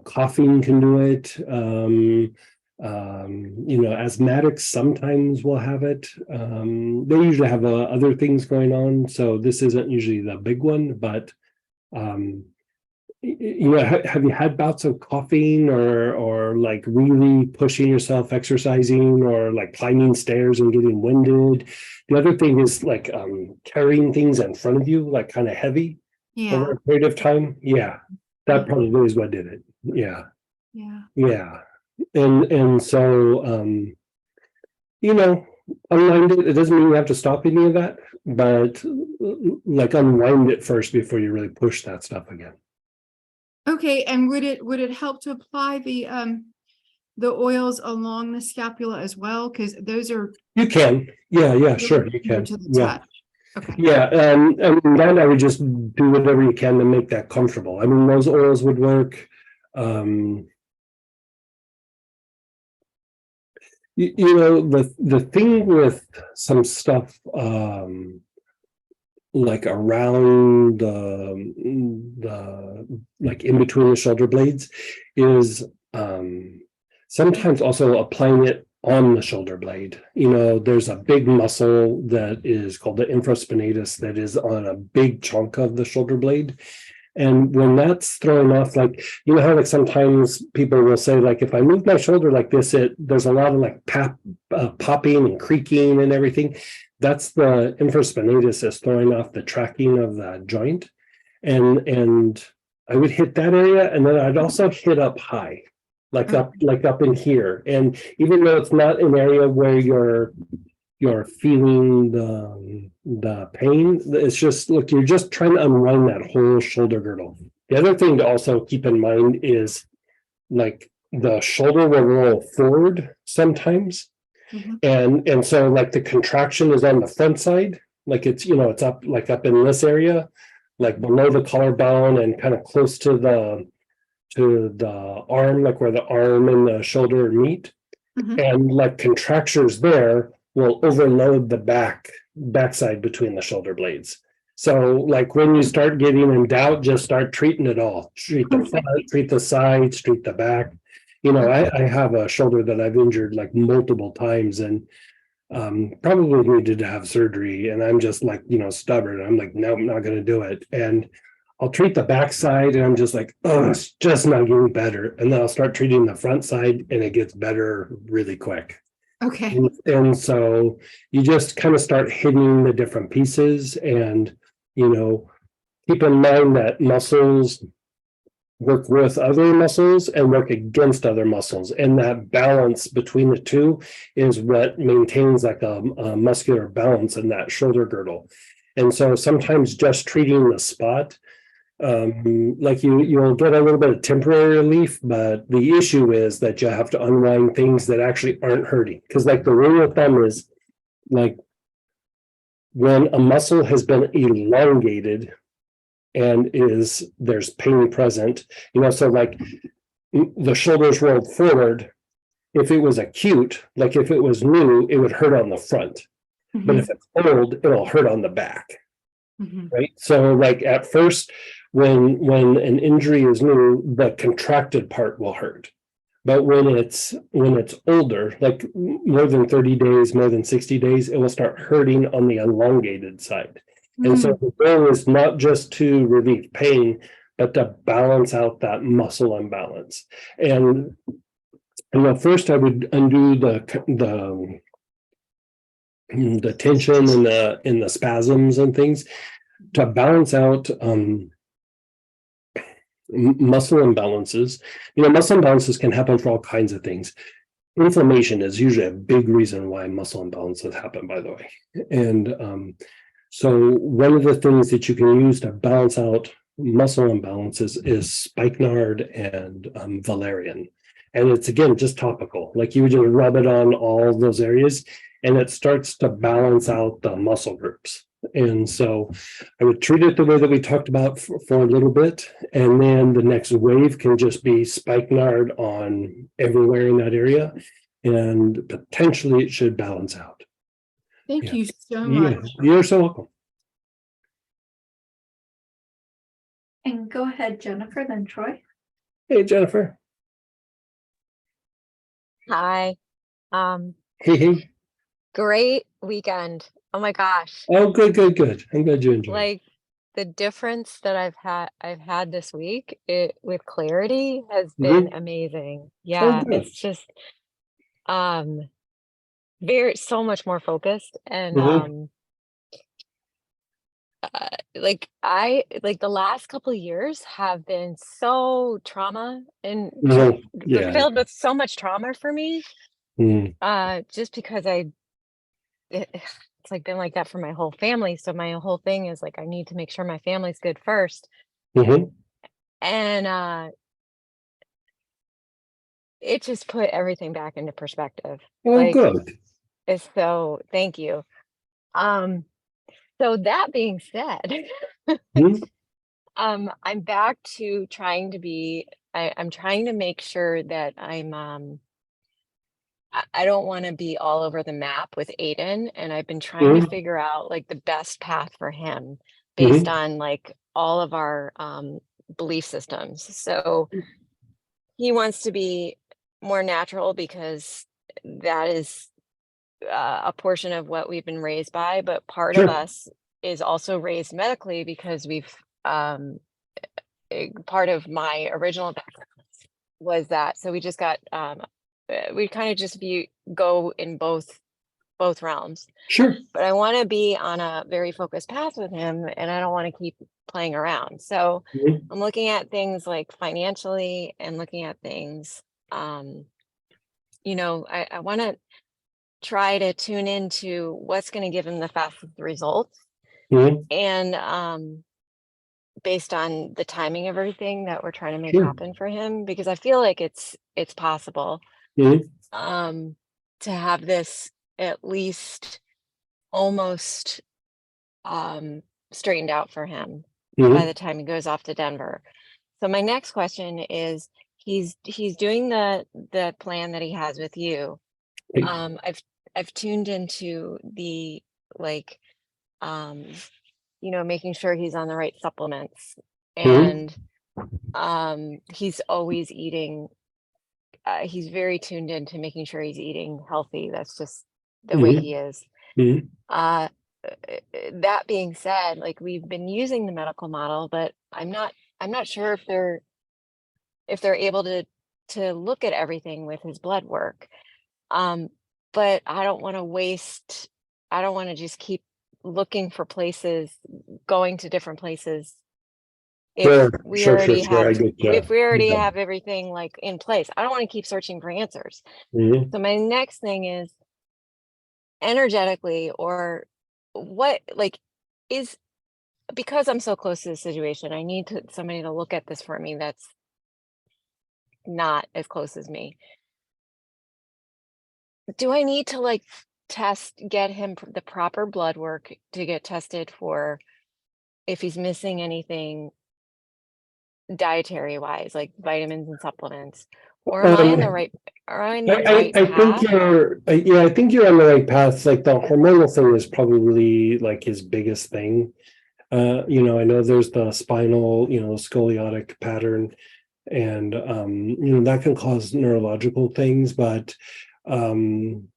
coughing can do it. Asthmatics sometimes will have it. They usually have other things going on, so this isn't usually the big one, but have you had bouts of coughing or like really pushing yourself, exercising, or like climbing stairs and getting winded? The other thing is like carrying things in front of you, like kind of heavy over a period of time. Yeah, that probably is what did it. Yeah. And so unwind it. It doesn't mean you have to stop any of that, but like unwind it first before you really push that stuff again. Okay, and would it help to apply the oils along the scapula as well? Because those are You can, yeah, sure, you can, to the yeah, touch. Okay. yeah. And then I would just do whatever you can to make that comfortable. I mean, those oils would work. The thing with some stuff like around the like in between the shoulder blades is sometimes also applying it on the shoulder blade. There's a big muscle that is called the infraspinatus that is on a big chunk of the shoulder blade. And when that's thrown off, like, how like sometimes people will say, like, if I move my shoulder like this, there's a lot of like popping and creaking and everything. That's the infraspinatus is throwing off the tracking of the joint. And I would hit that area, and then I'd also hit up high. like up in here. And even though it's not an area where you're feeling the pain, it's just, look, you're just trying to unwind that whole shoulder girdle. The other thing to also keep in mind is like the shoulder will roll forward sometimes. And so like the contraction is on the front side, like it's, it's up, like up in this area, like below the collarbone and kind of close to the arm, like where the arm and the shoulder meet. And like contractures there will overload the backside between the shoulder blades. So like when you start getting in doubt, just start treating it all. Treat the front, treat the sides, treat the back. I have a shoulder that I've injured like multiple times and probably needed to have surgery. And I'm just like, stubborn. I'm like, no, I'm not going to do it. And I'll treat the back side and I'm just like, oh, it's just not getting better. And then I'll start treating the front side and it gets better really quick. Okay. And so you just kind of start hitting the different pieces and, keep in mind that muscles work with other muscles and work against other muscles. And that balance between the two is what maintains like a muscular balance in that shoulder girdle. And so sometimes just treating the spot, like you'll get a little bit of temporary relief, but the issue is that you have to unwind things that actually aren't hurting. Because like the rule of thumb is like when a muscle has been elongated and there's pain present, so like the shoulders rolled forward, if it was acute, like if it was new, it would hurt on the front. But if it's old, it'll hurt on the back. Right. So like at first, when an injury is new, the contracted part will hurt. But when it's older, like more than 30 days, more than 60 days, it will start hurting on the elongated side. And so the goal is not just to relieve pain, but to balance out that muscle imbalance. And first I would undo the tension and the spasms and things to balance out muscle imbalances. Muscle imbalances can happen for all kinds of things. Inflammation is usually a big reason why muscle imbalances happen, by the way. And so one of the things that you can use to balance out muscle imbalances is spikenard and valerian. And it's, again, just topical. Like you would just rub it on all those areas and it starts to balance out the muscle groups. And so I would treat it the way that we talked about for a little bit. And then the next wave can just be spikenard on everywhere in that area. And potentially it should balance out. Thank you so much. You're so welcome. And go ahead, Jennifer, then Troy. Hey, Jennifer. Hi. Hey. Great weekend. Oh my gosh. Oh, good. I'm glad you enjoyed. Like the difference that I've had this week with clarity has been amazing. Yeah, good. it's just so much more focused and like the last couple of years have been so trauma and filled with so much trauma for me. Just because it's like been like that for my whole family. So my whole thing is like I need to make sure my family's good first. And it just put everything back into perspective. Good. So thank you. So that being said, I'm back to trying to be, I'm trying to make sure that I don't want to be all over the map with Aiden. And I've been trying to figure out like the best path for him based on like all of our belief systems. So he wants to be more natural because that is a portion of what we've been raised by, but part of us is also raised medically because we've part of my original background was that. So we just got we kind of just go in both realms. Sure. But I want to be on a very focused path with him and I don't want to keep playing around. So I'm looking at things like financially and looking at things you know, I want to try to tune into what's going to give him the fastest results. Mhm. And based on the timing of everything that we're trying to make Sure. happen for him, because I feel like it's possible Mhm. to have this at least almost straightened out for him by Mhm. the time he goes off to Denver. So my next question is, he's doing the plan that he has with you. Okay. I've tuned into the like you know, making sure he's on the right supplements, Mhm. and he's always eating, he's very tuned into making sure he's eating healthy. That's just the way Mhm. he is. Mhm. uh that being said, like, we've been using the medical model, but I'm not sure if they're able to look at everything with his blood work. Um, but I don't want to just keep looking for places, going to different places Sure, if we sure, sure, already sure. I have get you. if we already Yeah. have everything like in place. I don't want to keep searching for answers. Mhm. So my next thing is, energetically, or what, like, is, because I'm so close to the situation, I need somebody to look at this for me that's not as close as me. Do I need to like get him the proper blood work to get tested for if he's missing anything dietary wise, like vitamins and supplements? Or am I in the Um, right, are I in the right I think path? yeah, I think you're on the right path. Like the hormonal thing is probably like his biggest thing. You know, I know there's the spinal, you know, scoliotic pattern, and you know, that can cause neurological things, but um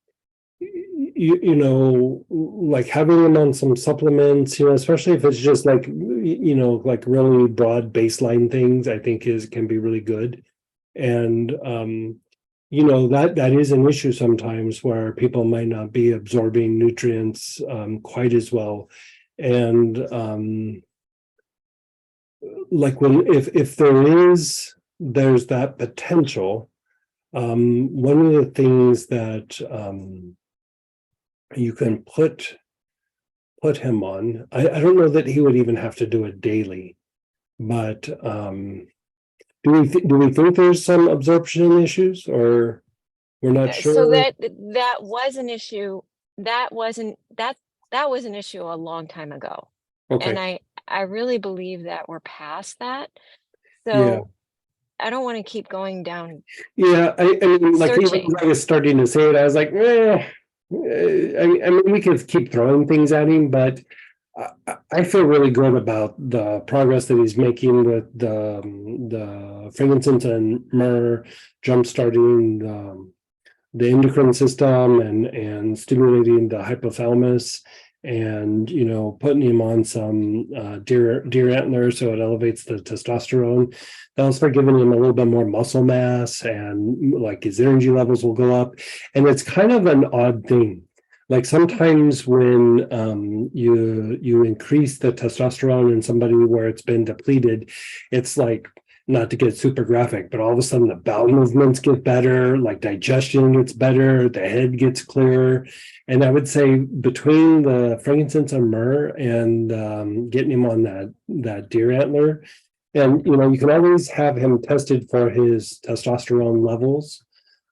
you know, like having them on some supplements, you know, especially if it's just like you know, like really broad baseline things, I think is can be really good. And you know, that is an issue sometimes where people might not be absorbing nutrients quite as well. And like when if there's that potential, one of the things that you can put him on, I don't know that he would even have to do it daily, but do we think there's some absorption issues, or we're not So sure? that was an issue. That wasn't that was an issue a long time ago. And Okay. I really believe that we're past that. Yeah. So I don't want to keep going down Yeah, I mean, like even searching. as I was starting to say it, I was like, I mean, we could keep throwing things at him, but I feel really good about the progress that he's making with the frankincense and myrrh, jumpstarting the endocrine system and stimulating the hypothalamus, and you know, putting him on some deer antler so it elevates the testosterone. That'll start giving him a little bit more muscle mass, and like his energy levels will go up. And it's kind of an odd thing. Like sometimes when you increase the testosterone in somebody where it's been depleted, it's like, not to get super graphic, but all of a sudden the bowel movements get better, like digestion gets better, the head gets clearer. And I would say between the frankincense and myrrh and getting him on that deer antler, and you know, you can always have him tested for his testosterone levels.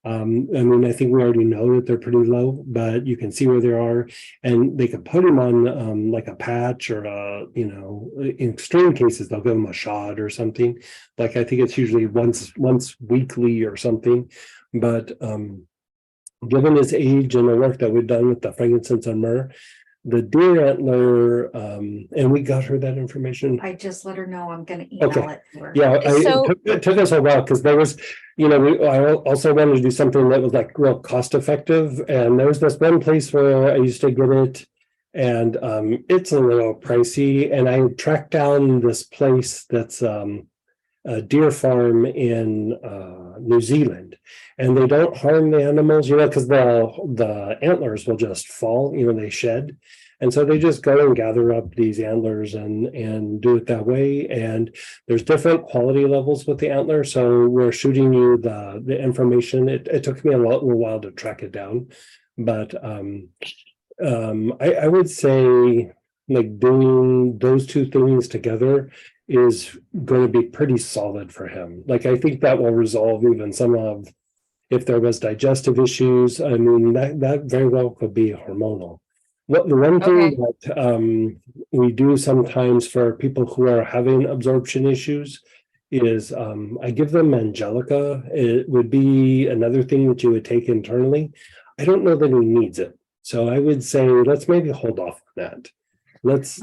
I mean, I think we already know that they're pretty low, but you can see where they are, and they could put him on like a patch or a, you know, in extreme cases they'll give him a shot or something. Like I think it's usually once weekly or something. But given his age and the work that we've done with the frankincense and myrrh, the deer antler, and we got her that information. I just let her know I'm gonna Okay. email it to her. Yeah, So- it took us a while because there was, you know, I also wanted to do something that was like real cost effective. And there was this one place where I used to get it, and it's a little pricey. And I tracked down this place that's a deer farm in New Zealand, and they don't harm the animals, because the antlers will just fall, they shed. And so they just go and gather up these antlers and do it that way. And there's different quality levels with the antler. So we're shooting you the information. It took me a little while to track it down, but I would say like doing those two things together is going to be pretty solid for him. Like, I think that will resolve even some of, if there was digestive issues, I mean, that very well could be hormonal. The one thing that we do sometimes for people who are having absorption issues is I give them Angelica. It would be another thing that you would take internally. I don't know that he needs it. So I would say, let's maybe hold off on that. Let's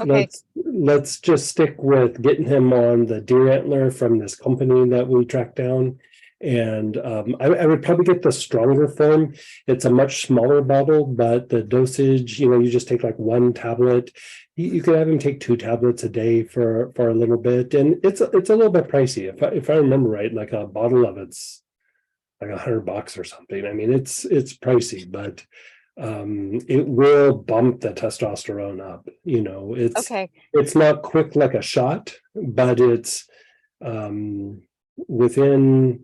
just stick with getting him on the deer antler from this company that we tracked down. And I would probably get the stronger form. It's a much smaller bottle, but the dosage, you just take like one tablet. You could have him take 2 tablets a day for a little bit, and it's a little bit pricey. If I remember right, like a bottle of it's like $100 or something. I mean, it's pricey, but it will bump the testosterone up. It's not quick like a shot, but it's within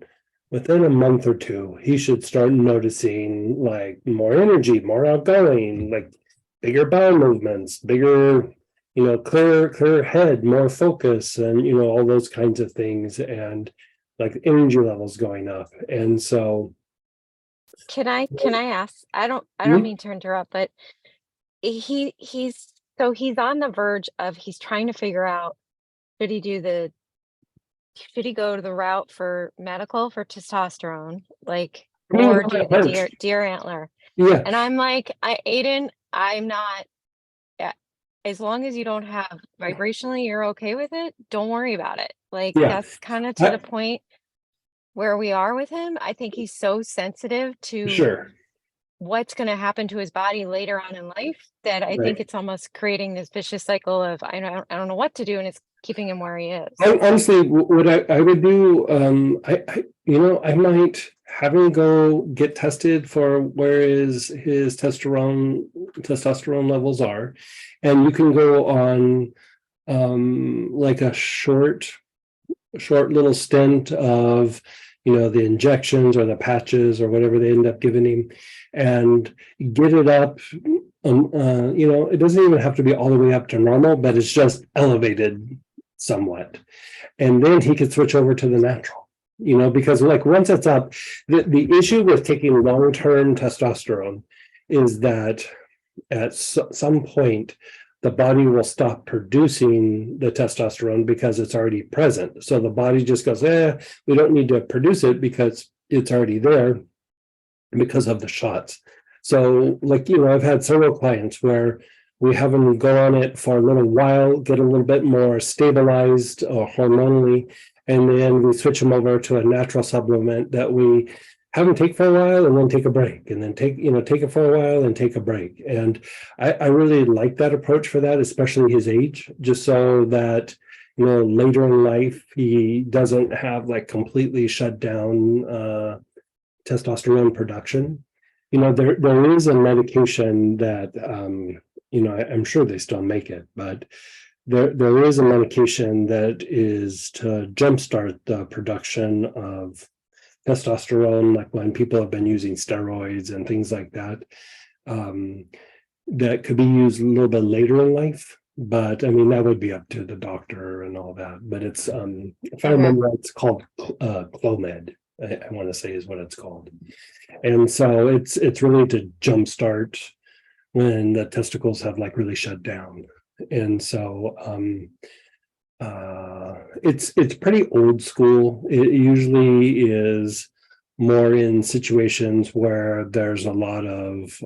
a month or 2, he should start noticing like more energy, more outgoing, like bigger bowel movements, bigger, clear head, more focus, and all those kinds of things, and like energy levels going up. And so Can I ask? I don't mean to interrupt, but he's on the verge of, he's trying to figure out, should he go to the route for medical for testosterone, like, or do the deer antler? Yeah. And I'm like, Aiden, I'm not, as long as you don't have vibrationally, you're okay with it, don't worry about it. Like, that's kind of to the point where we are with him. I think he's so sensitive to what's going to happen to his body later on in life that I think it's almost creating this vicious cycle of, I don't know what to do, and it's keeping him where he is. Honestly, what I would do, I might have him go get tested for where his testosterone levels are, and you can go on like a short little stint of the injections or the patches or whatever they end up giving him, and get it up. It doesn't even have to be all the way up to normal, but it's just elevated somewhat, and then he could switch over to the natural. Because like once it's up, the issue with taking long-term testosterone is that at some point the body will stop producing the testosterone because it's already present. So the body just goes, we don't need to produce it because it's already there because of the shots. So like, I've had several clients where we have them go on it for a little while, get a little bit more stabilized hormonally, and then we switch them over to a natural supplement that we have them take for a while and then take a break, and then take it for a while and take a break. And I really like that approach for that, especially his age, just so that, later in life, he doesn't have like completely shut down testosterone production. There is a medication that, I'm sure they still make it, but there is a medication that is to jumpstart the production of testosterone, like when people have been using steroids and things like that, that could be used a little bit later in life. But I mean, that would be up to the doctor and all that. But it's, if I remember, it's called Clomid, I want to say is what it's called. And so it's really to jumpstart when the testicles have like really shut down. And so it's pretty old school. It usually is more in situations where there's a lot of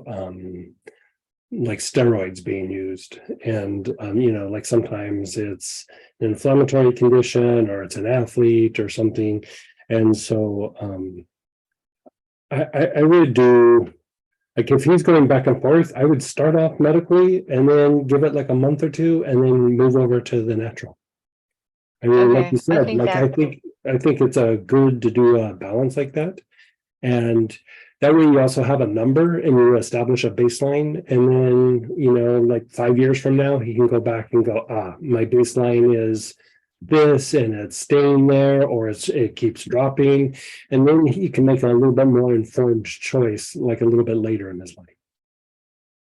like steroids being used, and like sometimes it's an inflammatory condition or it's an athlete or something. And so I would do, like, if he's going back and forth, I would start off medically and then give it like a month or 2 and then move over to the natural. I mean, like you said, I think I think it's a good to do a balance like that. And that way you also have a number and you establish a baseline. And then, like 5 years from now, he can go back and go, my baseline is this and it's staying there, or it keeps dropping. And then he can make a little bit more informed choice, like a little bit later in his life.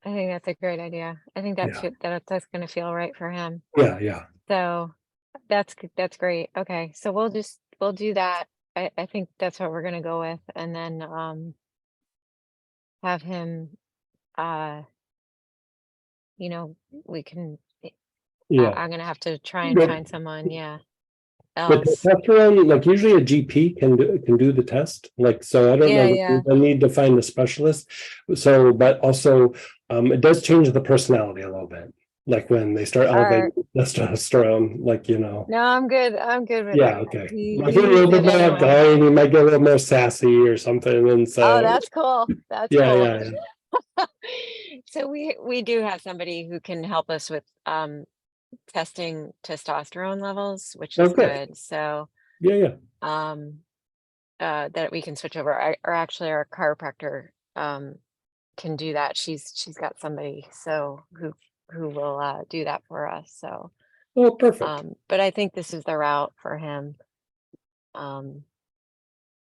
I think that's a great idea. I think Yeah. that's going to feel right for him. Yeah, yeah. So that's great. Okay. So we'll do that. I think that's what we're going to go with. And then, have him, we can, Yeah. I'm going to have to try and But- find someone. Yeah. With Else. testosterone, like usually a GP can do the test. Like, so I don't know, Yeah. I need to find a specialist. So, but also, it does change the personality a little bit. Like when they start elevating testosterone, like, No, I'm good. I'm good with yeah, that. okay. He Like he's a little needs bit it more anyway. outgoing, he might get a little more sassy or something, and so. Oh, that's cool. That's Yeah, cool. yeah. So we do have somebody who can help us with testing testosterone levels, which is Okay. good. So Yeah. that we can switch over. Or actually our chiropractor can do that. She's got somebody so who will do that for us. So Oh, perfect. but I think this is the route for him.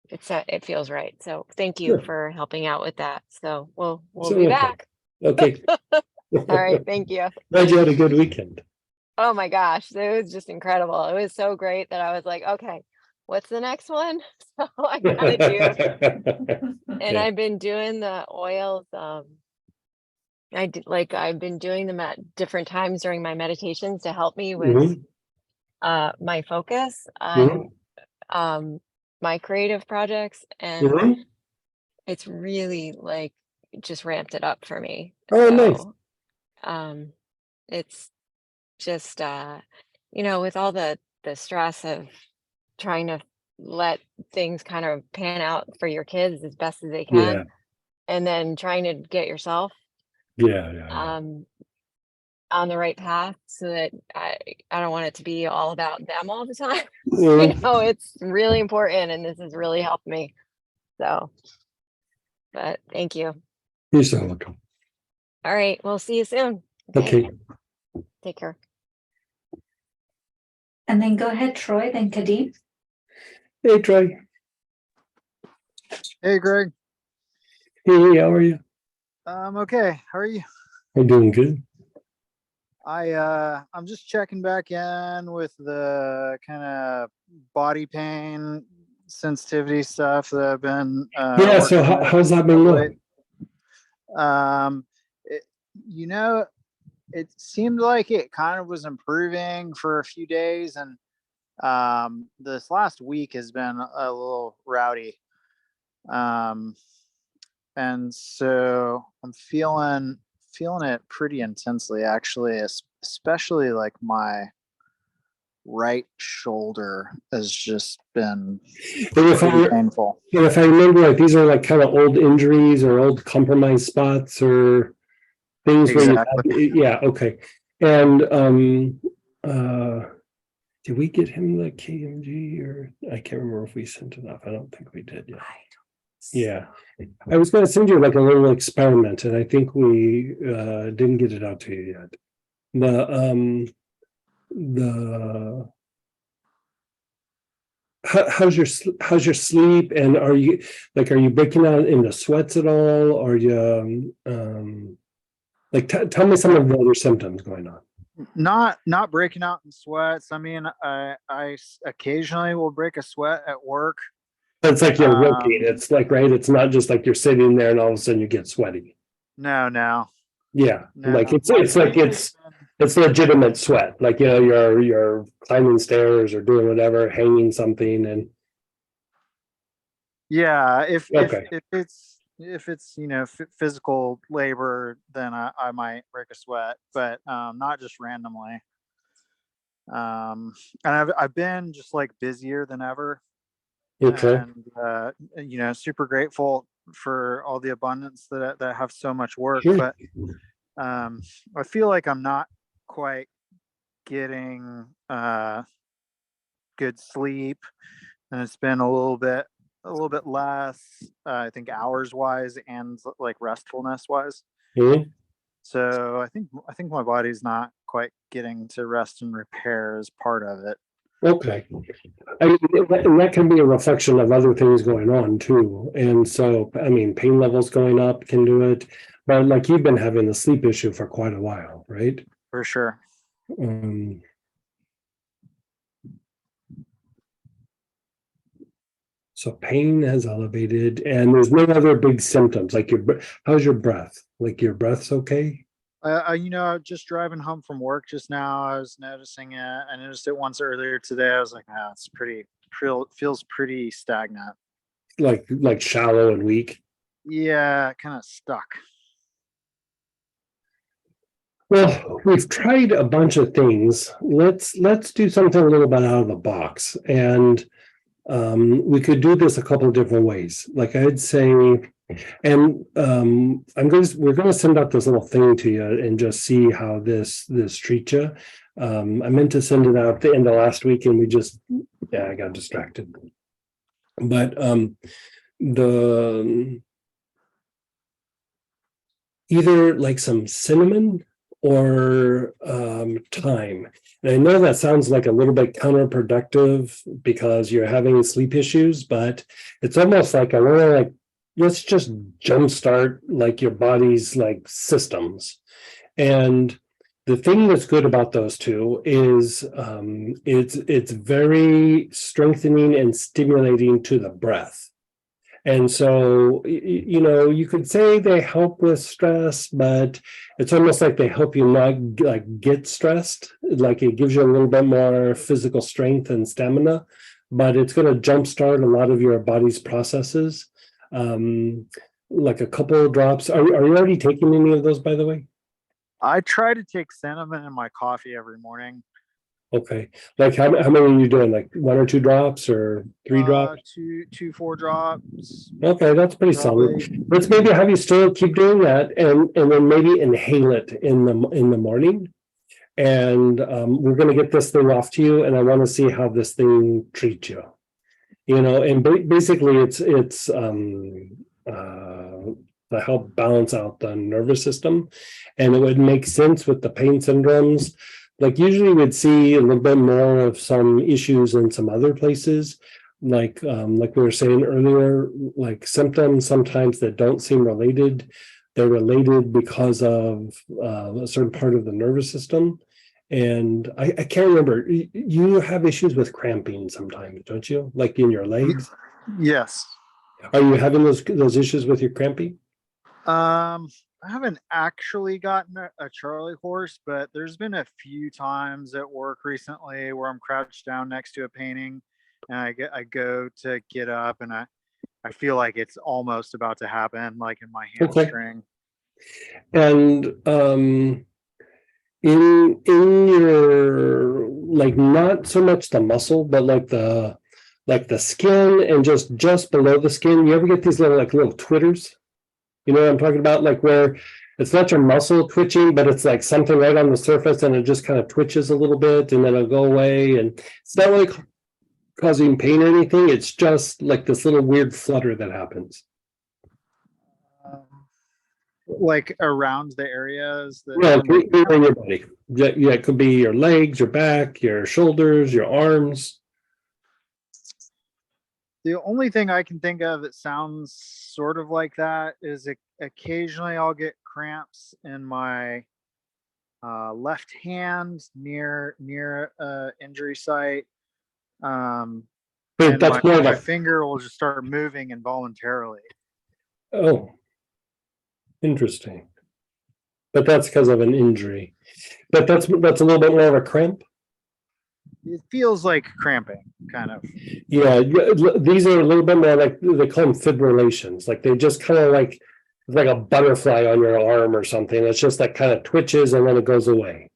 It feels right. So thank you Sure. for helping out with that. So we'll So be welcome. back. Okay. All right, thank you. Glad you had a good weekend. Oh my gosh, it was just incredible. It was so great that I was like, okay, what's the next one? So I gotta do, and Okay. I've been doing the oils. I've been doing them at different times during my meditations to help me with my focus on my creative projects, and Mhm. it's really like just ramped it up for me. Oh, nice. So it's just with all the stress of trying to let things kind of pan out for your kids as best as they can, Yeah. and then trying to get yourself Yeah. on the right path, so that I don't want it to be all about them all the time. Mhm. It's really important, and this has really helped me. So, but thank you. You're so welcome. All right, we'll see you soon. Okay. Take care. And then go ahead, Troy, then Kadeem. Hey, Troy. Hey, Greg. Hey, how are you? Okay. How are you? I'm doing good. I'm just checking back in with the kind of body pain sensitivity stuff that I've been Yeah. So working with how's that been of going? late. It seemed like it kind of was improving for a few days, and this last week has been a little rowdy. And so I'm feeling it pretty intensely, actually, especially like my right shoulder has just been And pretty painful. if I remember right, these are like kind of old injuries or old compromised spots or things Exactly. yeah, okay. And did we get him the KMG, or I can't remember if we sent it off. I don't think we did yet. Yeah, I was going to send you like a little experiment, and I think we didn't get it out to you yet. How's your sleep, and are you breaking out into sweats at all? Or you tell me some of the other symptoms going on. Not breaking out in sweats. I mean, I occasionally will break a sweat at work. It's like you're working. It's like, right, it's not just like you're sitting there and all of a sudden you get sweaty. No. Yeah, No. like it's legitimate sweat. Like, you're climbing stairs or doing whatever, hanging something, and yeah, Okay. if it's physical labor, then I might break a sweat, but not just randomly. And I've been just like busier than ever, okay. and super grateful for all the abundance that I have so much work, Sure. but I feel like I'm not quite getting good sleep, and it's been a little bit less, I think hours wise and like restfulness wise. Mhm. So I think my body's not quite getting to rest and repair as part of it. Okay. I mean, and that can be a reflection of other things going on too. And so, I mean, pain levels going up can do it. But like you've been having the sleep issue for quite a while, right? For sure. Um, so pain has elevated, and there's no other big symptoms. Like how's your breath? Like your breath's okay? Just driving home from work just now, I was noticing it. I noticed it once earlier today. I was like, it's feels pretty stagnant. Like shallow and weak? Yeah, kind of stuck. Well, we've tried a bunch of things. Let's do something a little bit out of the box. And we could do this a couple of different ways. Like I'd say, and we're going to send out this little thing to you and just see how this treats you. I meant to send it out at the end of last week, and I got distracted. But either like some cinnamon or thyme. And I know that sounds like a little bit counterproductive because you're having sleep issues, but it's almost like I want to let's just jumpstart like your body's like systems. And the thing that's good about those two is it's very strengthening and stimulating to the breath. And so, you could say they help with stress, but it's almost like they help you not like get stressed. Like it gives you a little bit more physical strength and stamina, but it's going to jumpstart a lot of your body's processes. Like a couple of drops. Are you already taking any of those, by the way? I try to take cinnamon in my coffee every morning. Okay. Like how many are you doing? Like 1 or 2 drops or 3 drops? 4 drops. Okay, that's pretty solid. Let's maybe have you still keep doing that and then maybe inhale it in the morning. And we're going to get this thing off to you, and I want to see how this thing treats you. And basically it's to help balance out the nervous system, and it would make sense with the pain syndromes. Like usually we'd see a little bit more of some issues in some other places, like we were saying earlier, like symptoms sometimes that don't seem related. They're related because of a certain part of the nervous system. And I can't remember, you have issues with cramping sometimes, don't you? Like in your legs? Yes. Are you having those issues with your cramping? I haven't actually gotten a Charlie horse, but there's been a few times at work recently where I'm crouched down next to a painting and I go to get up and I feel like it's almost about to happen, like in my hamstring. Okay. And in your, like, not so much the muscle, but like the skin and just below the skin, you ever get these little twitters? You know what I'm talking about? Like where it's not your muscle twitching, but it's like something right on the surface and it just kind of twitches a little bit and then it'll go away. And it's not like causing pain or anything. It's just like this little weird flutter that happens. Like around the areas that in your body. Yeah, it could be your legs, your back, your shoulders, your arms. The only thing I can think of that sounds sort of like that is occasionally I'll get cramps in my left hand near injury site. And that's more my finger will just start moving involuntarily. Oh, interesting. But that's because of an injury. But that's a little bit more of a cramp. It feels like cramping, kind of. Yeah, these are a little bit more like, they call them fibrillations. Like they just kind of like a butterfly on your arm or something. It's just like kind of twitches and then it goes away.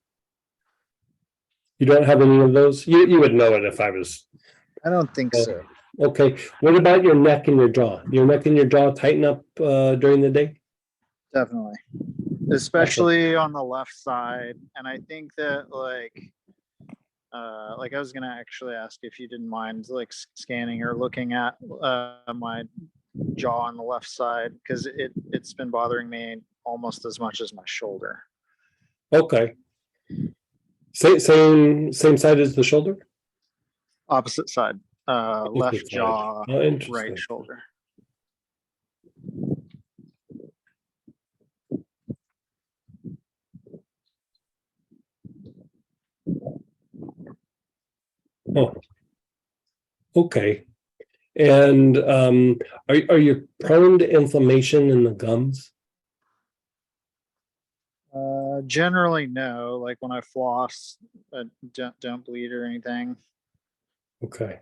You don't have any of those? You would know it if I was. I don't think so. Okay. What about your neck and your jaw? Your neck and your jaw tighten up during the day? Definitely. Especially on the left side. And I think that like like I was gonna actually ask if you didn't mind like scanning or looking at my jaw on the left side, because it's been bothering me almost as much as my shoulder. Okay. Same side as the shoulder? Opposite side, left Opposite side. jaw, Oh, interesting. right shoulder. Oh. Okay. And are you prone to inflammation in the gums? Generally, no. Like when I floss, I don't bleed or anything. Okay.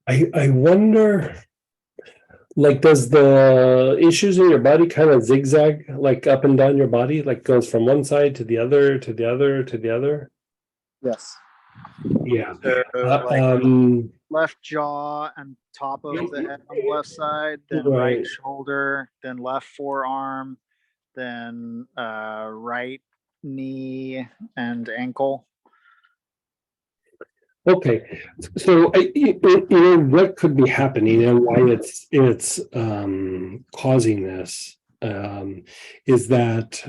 I wonder, like, does the issues in your body kind of zigzag like up and down your body, like goes from one side to the other, to the other, to the other? Yes. Yeah. So like Um, left jaw and top of the head on the left side, then Right. right shoulder, then left forearm, then right knee and ankle. Okay, so you know what could be happening and why it's causing this is that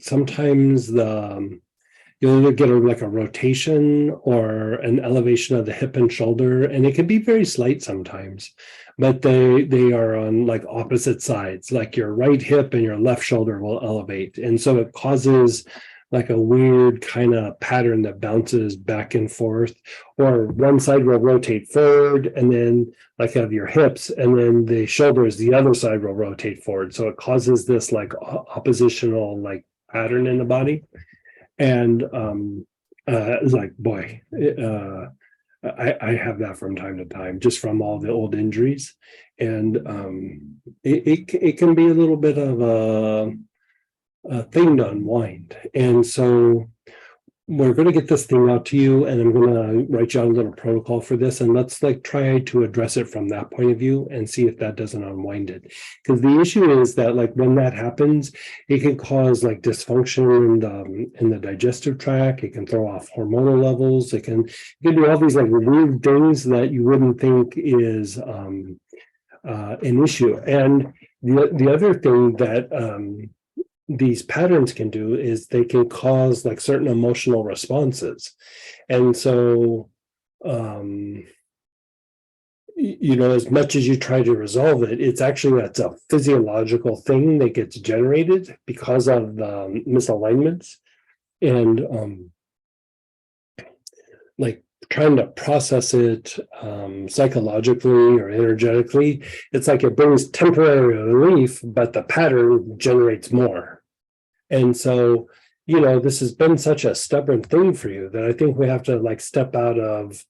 sometimes you'll either get like a rotation or an elevation of the hip and shoulder, and it can be very slight sometimes, but they are on like opposite sides, like your right hip and your left shoulder will elevate, and so it causes like a weird kind of pattern that bounces back and forth, or one side will rotate forward and then like have your hips, and then the shoulders, the other side will rotate forward. So it causes this like oppositional like pattern in the body. And it's like, boy, I have that from time to time, just from all the old injuries. And it can be a little bit of a thing to unwind. And so we're going to get this thing out to you, and I'm going to write you out a little protocol for this, and let's like try to address it from that point of view and see if that doesn't unwind it. Because the issue is that like when that happens, it can cause like dysfunction in the digestive tract. It can throw off hormonal levels. It can do all these like weird things that you wouldn't think is an issue. And the other thing that these patterns can do is they can cause like certain emotional responses. And so you know, as much as you try to resolve it, it's actually that's a physiological thing that gets generated because of misalignments. And like trying to process it psychologically or energetically, it's like it brings temporary relief, but the pattern generates more. And so, you know, this has been such a stubborn thing for you that I think we have to like step out of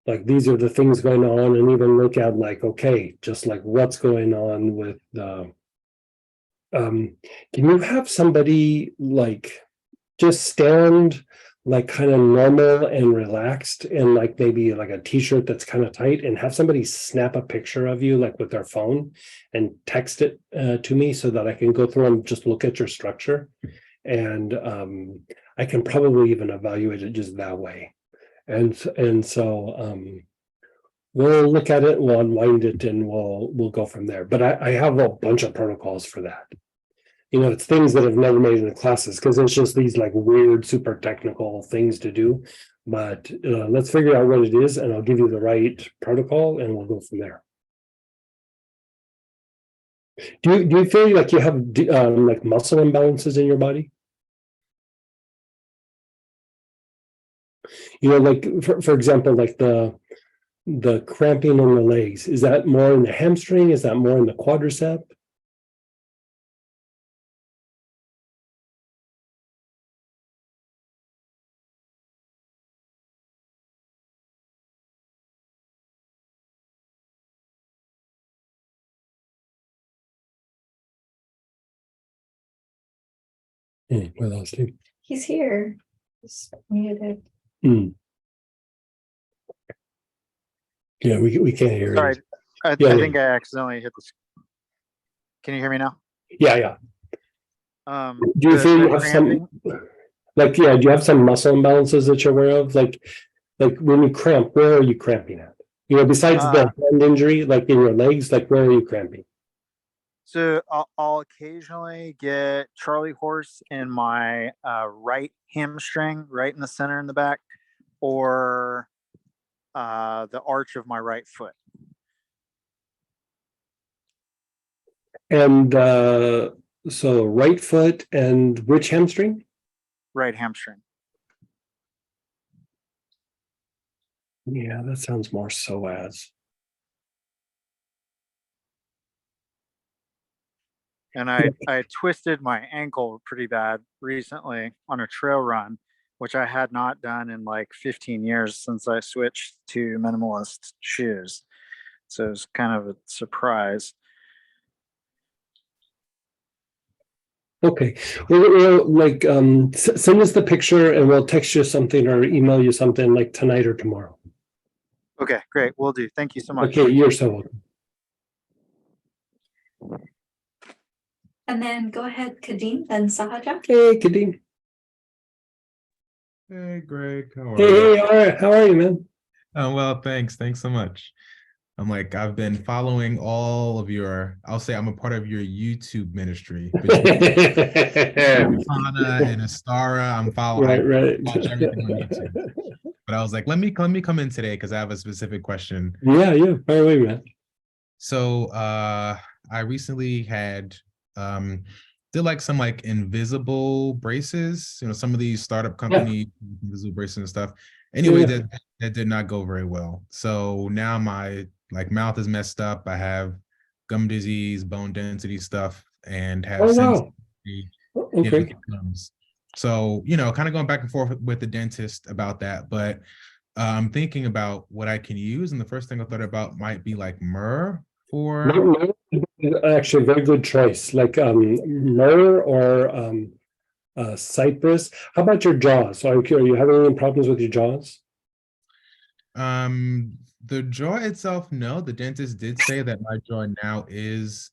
like, these are the things going on, and even look at like, okay, just like what's going on with the, can you have somebody like just stand like kind of normal and relaxed, and like maybe like a t-shirt that's kind of tight, and have somebody snap a picture of you like with their phone and text it to me so that I can go through and just look at your structure, and I can probably even evaluate it just that way. And so we'll look at it, we'll unwind it, and we'll go from there. But I have a bunch of protocols for that. You know, it's things that have never made it in classes because it's just these like weird, super technical things to do. But let's figure out what it is, and I'll give you the right protocol, and we'll go from there. Do you feel like you have like muscle imbalances in your body? You know, like for example, like the cramping in the legs, is that more in the hamstring? Is that more in the quadricep? Where lost him? He's here. Just muted. Yeah, we can't hear Sorry, you. I Yeah, think I accidentally hit the. Can you hear me now? yeah. Do you The feel you have some, cramping. like, yeah, do you have some muscle imbalances that you're aware of? Like when you cramp, where are you cramping at? You know, besides the hand injury, like in your legs, like where are you cramping? So I'll occasionally get Charlie horse in my right hamstring, right in the center in the back, or the arch of my right foot. And so right foot and which hamstring? Right hamstring. Yeah, that sounds more psoas. And I twisted my ankle pretty bad recently on a trail run, which I had not done in like 15 years since I switched to minimalist shoes. So it was kind of a surprise. Okay, we'll like send us the picture and we'll text you something or email you something like tonight or tomorrow. Okay, great. Will do. Thank you so much. Okay, you're so welcome. And then go ahead, Kadeem, then Sahaja. Hey, Kadeem. Hey, Greg. How are Hey, you? all right. How are you, man? Oh, well, thanks. Thanks so much. I've been following all of I'll say I'm a part of your YouTube ministry. Between Hana and Astara, I'm following. Right. I watch everything on YouTube. But I was like, let me come in today because I have a specific question. Yeah. Fire away, man. So I recently had did like some like invisible braces, some of these startup companies, invisible braces and stuff. Anyway, that did not go very well. So now my mouth is messed up. I have gum disease, bone density stuff, and have sensitivity. Okay. So, kind of going back and forth with the dentist about that, but I'm thinking about what I can use. And the first thing I thought about might be like myrrh for. Actually, very good choice. Like myrrh or cypress. How about your jaws? Are you having any problems with your jaws? The jaw itself, no. The dentist did say that my jaw now is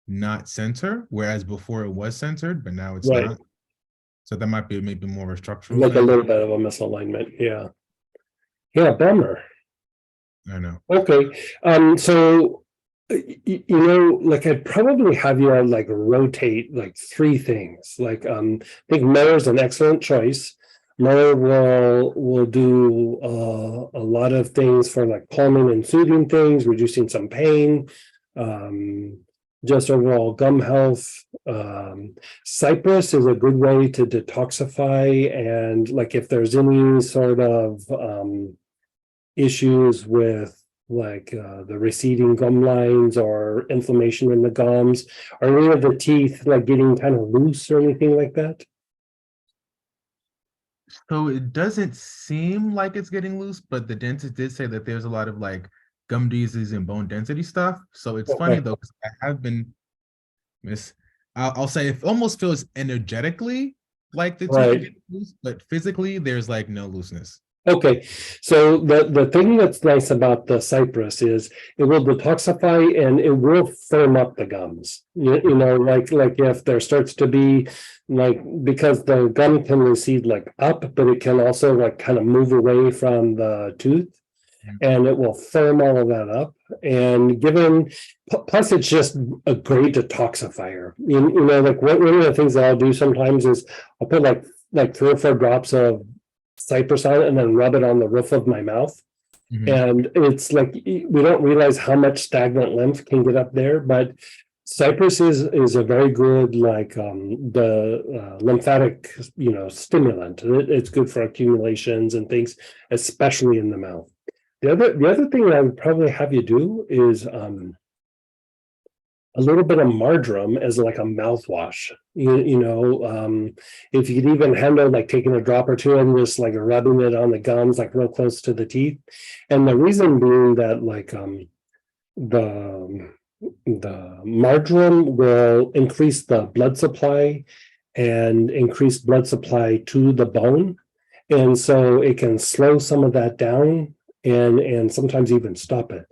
not center, whereas before it was centered, but now it's not. So that might be maybe more of a structural like thing. A little bit of a misalignment. Yeah, bummer. I know. Okay. So like I'd probably have you like rotate like three things. Like I think myrrh is an excellent choice. Myrrh will do a lot of things for like calming and soothing things, reducing some pain, just overall gum health. Cypress is a good way to detoxify, and like if there's any sort of issues with like the receding gum lines or inflammation in the gums, or any of the teeth like getting kind of loose or anything like that. So it doesn't seem like it's getting loose, but the dentist did say that there's a lot of like gum disease and bone density stuff. So it's funny though, because I have been I'll say it almost feels energetically like the teeth are getting loose, but physically there's like no looseness. Okay, so the thing that's nice about the cypress is it will detoxify and it will firm up the gums. You know, like if there starts to be like, because the gum can recede like up, but it can also like kind of move away from the tooth, and it will firm all of that up. And plus it's just a great detoxifier. You know, like one of the things that I'll do sometimes is I'll put like 3 or 4 drops of cypress on it and then rub it on the roof of my mouth. And it's like we don't realize how much stagnant lymph can get up there, but cypress is a very good like the lymphatic stimulant. It's good for accumulations and things, especially in the mouth. The other thing that I would probably have you do is a little bit of marjoram as like a mouthwash. If you could even handle like taking a drop or two and just like rubbing it on the gums, like real close to the teeth. And the reason being that like the marjoram will increase the blood supply and increase blood supply to the bone. And so it can slow some of that down and sometimes even stop it.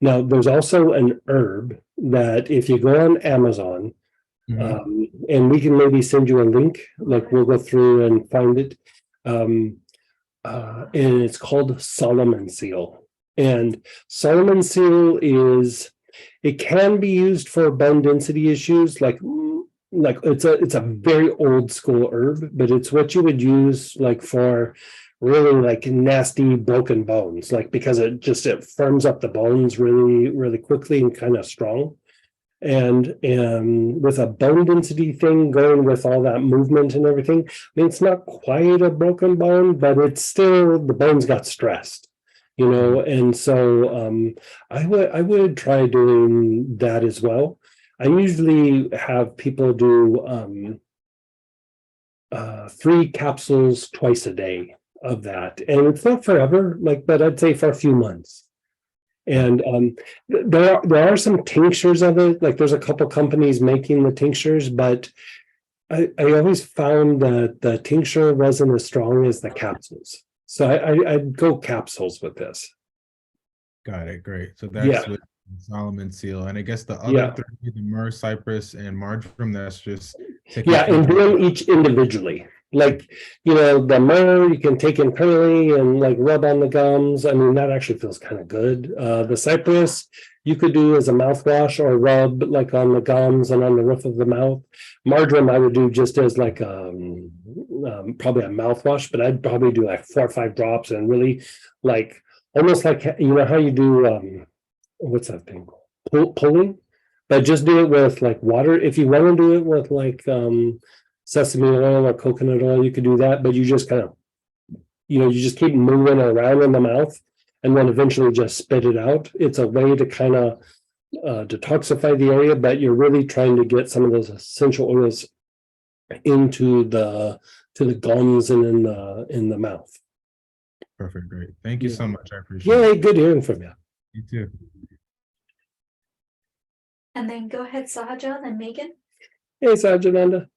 Now, there's also an herb that if you go on Amazon, and we can maybe send you a link, like we'll go through and find it. And it's called Solomon seal. And Solomon seal it can be used for bone density issues, like it's a very old school herb, but it's what you would use like for really like nasty broken bones, like because it firms up the bones really, really quickly and kind of strong. And with a bone density thing going with all that movement and everything, I mean, it's not quite a broken bone, but it's still, the bones got stressed, and so I would try doing that as well. I usually have people do 3 capsules twice a day of that, and it's not forever, but I'd say for a few months. And there are some tinctures of it, like there's a couple companies making the tinctures, but I always found that the tincture wasn't as strong as the capsules. So I'd go capsules with this. Got it. Great. So that's with Solomon seal. And I guess the other 3, the myrrh, cypress, and marjoram, that's just and doing each individually. Like, the myrrh you can take internally and like rub on the gums. I mean, that actually feels kind of good. The cypress you could do as a mouthwash or rub like on the gums and on the roof of the mouth. Marjoram I would do just as like probably a mouthwash, but I'd probably do like 4 or 5 drops and really like almost like how you do what's that thing called? Pulling, but just do it with like water. If you want to do it with like sesame oil or coconut oil, you could do that, but you just kind of, you just keep moving around in the mouth and then eventually just spit it out. It's a way to kind of detoxify the area, but you're really trying to get some of those essential oils into the gums and in the mouth. Perfect. Great. Thank you so much. I appreciate it. Yeah, good hearing from you. You too. And then go ahead, Sahaja, then Megan. Hey, Sajananda.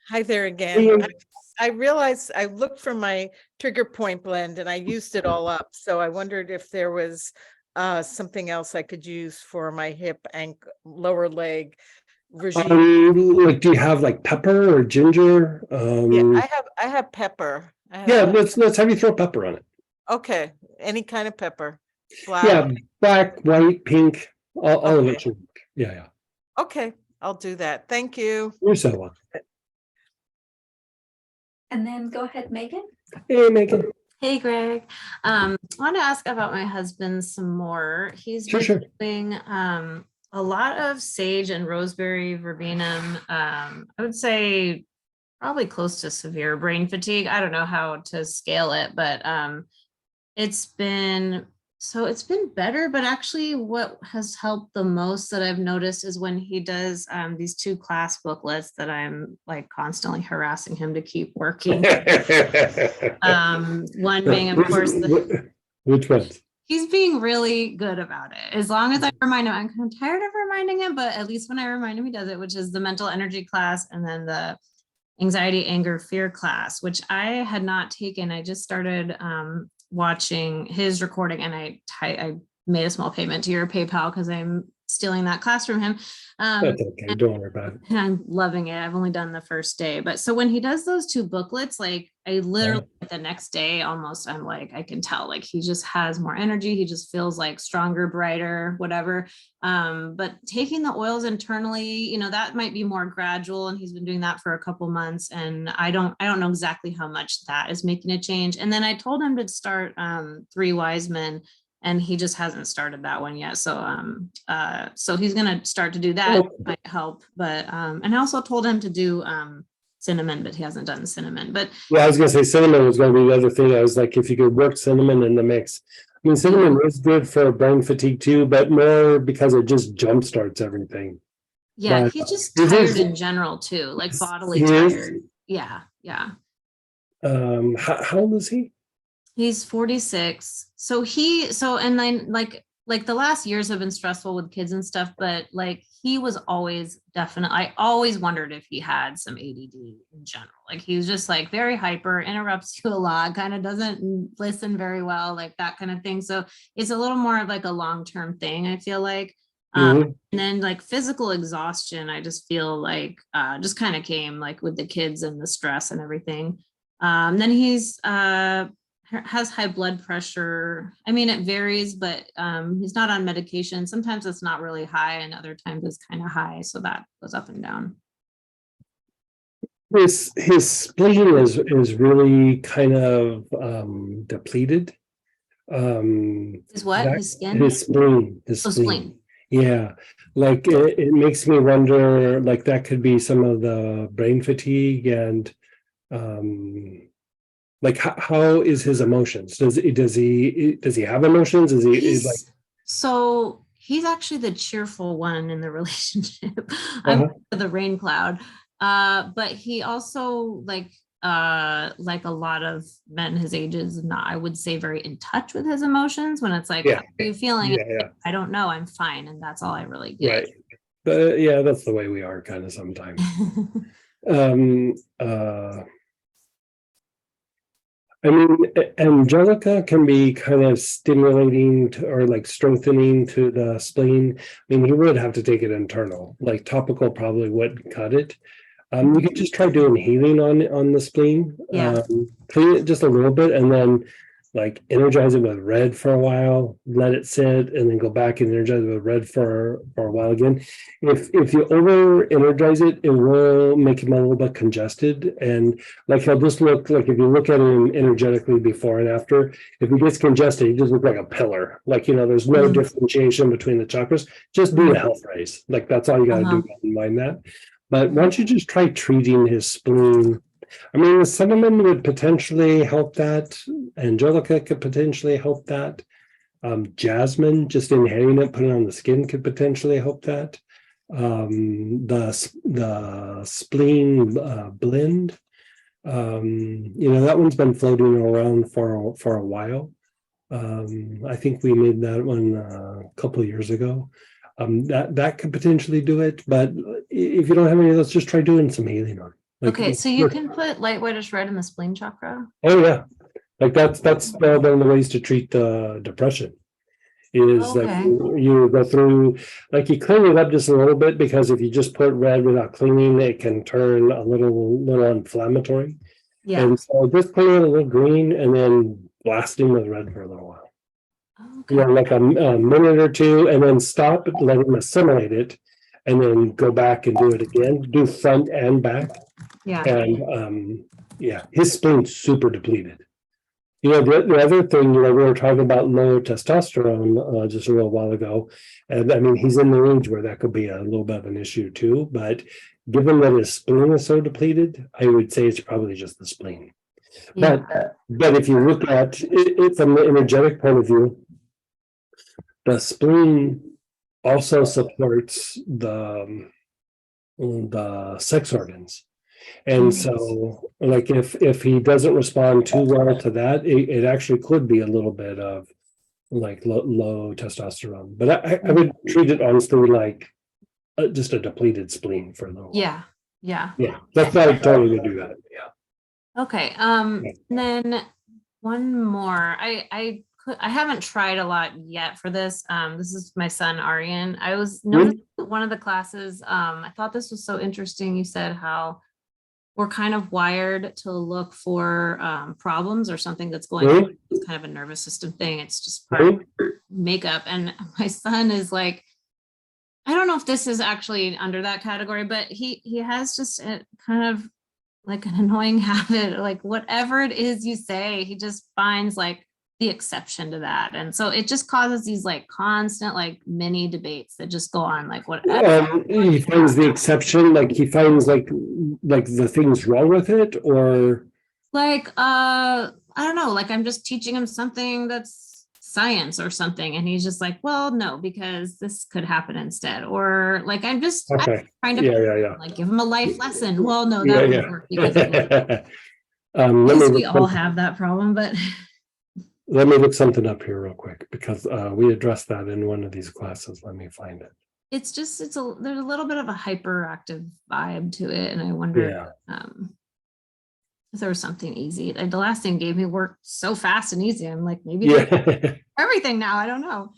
Hi there again. I realized I looked for my trigger point blend and I used it all up. So I wondered if there was something else I could use for my hip and lower leg regime. Like, do you have like pepper or ginger? Yeah, I have pepper. Let's have you throw pepper on it. Okay, any kind of pepper. Black. Yeah, black, white, pink, all of it. Yeah. Okay, I'll do that. Thank you. You're so welcome. And then go ahead, Megan. Hey, Megan. Hey, Greg. I want to ask about my husband some more. He's been doing a lot of sage and rosemary verbena. I would say probably close to severe brain fatigue. I don't know how to scale it, but it's been better. But actually what has helped the most that I've noticed is when he does these 2 class booklets that I'm like constantly harassing him to keep working. One being, of course, which ones? He's being really good about it. As long as I remind him, I'm kind of tired of reminding him, but at least when I remind him, he does it, which is the mental energy class and then the anxiety, anger, fear class, which I had not taken. I just started watching his recording and I made a small payment to your PayPal because I'm stealing that class from him. That's okay, don't worry about it. And I'm loving it. I've only done the first day, but so when he does those 2 booklets, like I literally the next day almost, I'm like, I can tell like he just has more energy. He just feels like stronger, brighter, whatever. But taking the oils internally, that might be more gradual, and he's been doing that for a couple months, and I don't know exactly how much that is making a change. And then I told him to start 3 Wise Men, and he just hasn't started that one yet. So so he's gonna start to do that. Might help. But and I also told him to do cinnamon, but he hasn't done cinnamon. But I was gonna say cinnamon was gonna be the other thing. I was like, if you could work cinnamon in the mix. I mean, cinnamon is good for brain fatigue too, but more because it just jumpstarts everything. Yeah, but he's just tired in general too, like bodily tired. Yeah. How old is he? He's 46. So and then like the last years have been stressful with kids and stuff, but like he was always definitely, I always wondered if he had some ADD in general. Like he was just like very hyper, interrupts you a lot, kind of doesn't listen very well, like that kind of thing. So it's a little more of like a long-term thing, I feel like. And then like physical exhaustion, I just feel like just kind of came like with the kids and the stress and everything. Then he's has high blood pressure. I mean, it varies, but he's not on medication. Sometimes it's not really high and other times it's kind of high. So that goes up and down. His spleen is really kind of depleted. His what? that- His skin? His spleen. His Oh, spleen. spleen. Yeah, like it makes me wonder, like that could be some of the brain fatigue and like how is his emotions? Does he have emotions? Is he is like So he's actually the cheerful one in the relationship. I'm the rain cloud. But he also like a lot of men his age is not, I would say, very in touch with his emotions when it's like, Yeah. how are you feeling? Yeah. I don't know, I'm fine. And that's all I really get. Right. But yeah, that's the way we are kind of sometimes. I mean, Angelica can be kind of stimulating or like strengthening to the spleen. I mean, he would have to take it internal, like topical probably wouldn't cut it. You could just try doing healing on the spleen. Yeah. Clean it just a little bit and then like energize it with red for a while, let it sit, and then go back and energize it with red for a while again. If you over energize it, it will make him a little bit congested. And like he'll just look like, if you look at him energetically before and after, if he gets congested, he just looks like a pillar. Like, there's no differentiation between the chakras. Just do a health raise. Like that's all you got to do, mind that. But why don't you just try treating his spleen? I mean, the cinnamon would potentially help that. Angelica could potentially help that. Jasmine, just inhaling it, putting it on the skin could potentially help that. The spleen blend, that one's been floating around for a while. I think we made that one a couple of years ago. That could potentially do it, but if you don't have any of those, just try doing some healing on. Okay, so you can put light whitish red in the spleen chakra? Oh yeah, like that's one of the ways to treat the depression. Is that you go through, like you clean it up just a little bit, because if you just put red without cleaning, it can turn a little inflammatory. Yeah. And so just clean it a little green and then blasting with red for a little while. Okay. Like a minute or two, and then stop, let him assimilate it, and then go back and do it again. Do front and back. Yeah. And his spleen's super depleted. The other thing, we were talking about low testosterone just a little while ago. And I mean, he's in the range where that could be a little bit of an issue too. But given that his spleen is so depleted, I would say it's probably just the spleen. Yeah. But if you look at it from the energetic point of view, the spleen also supports the sex organs. And so, like, if he doesn't respond too well to that, it actually could be a little bit of like low testosterone. But I would treat it honestly like just a depleted spleen for a little while. Yeah. That's not totally to do that. Yeah. Okay. Then one more. I haven't tried a lot yet for this. This is my son Aryan. I was noticing one of the classes. I thought this was so interesting. You said how we're kind of wired to look for problems or something that's going on. It's kind of a nervous system thing. It's just part of makeup. And my son is like, I don't know if this is actually under that category, but he has just a kind of like an annoying habit, like whatever it is you say, he just finds like the exception to that. And so it just causes these like constant like mini debates that just go on like whatever. He finds the exception, like he finds like the things wrong with it, or like I don't know, like I'm just teaching him something that's science or something, and he's just like, well, no, because this could happen instead. Or like I'm trying to like give him a life lesson. Well, no, that won't work because we all have that problem, but let me look something up here real quick, because we addressed that in one of these classes. Let me find it. it's just, there's a little bit of a hyperactive vibe to it. And I wonder, Yeah. if there was something easy. Like the last thing gave me worked so fast and easy. I'm like, maybe they Yeah. everything now. I don't know.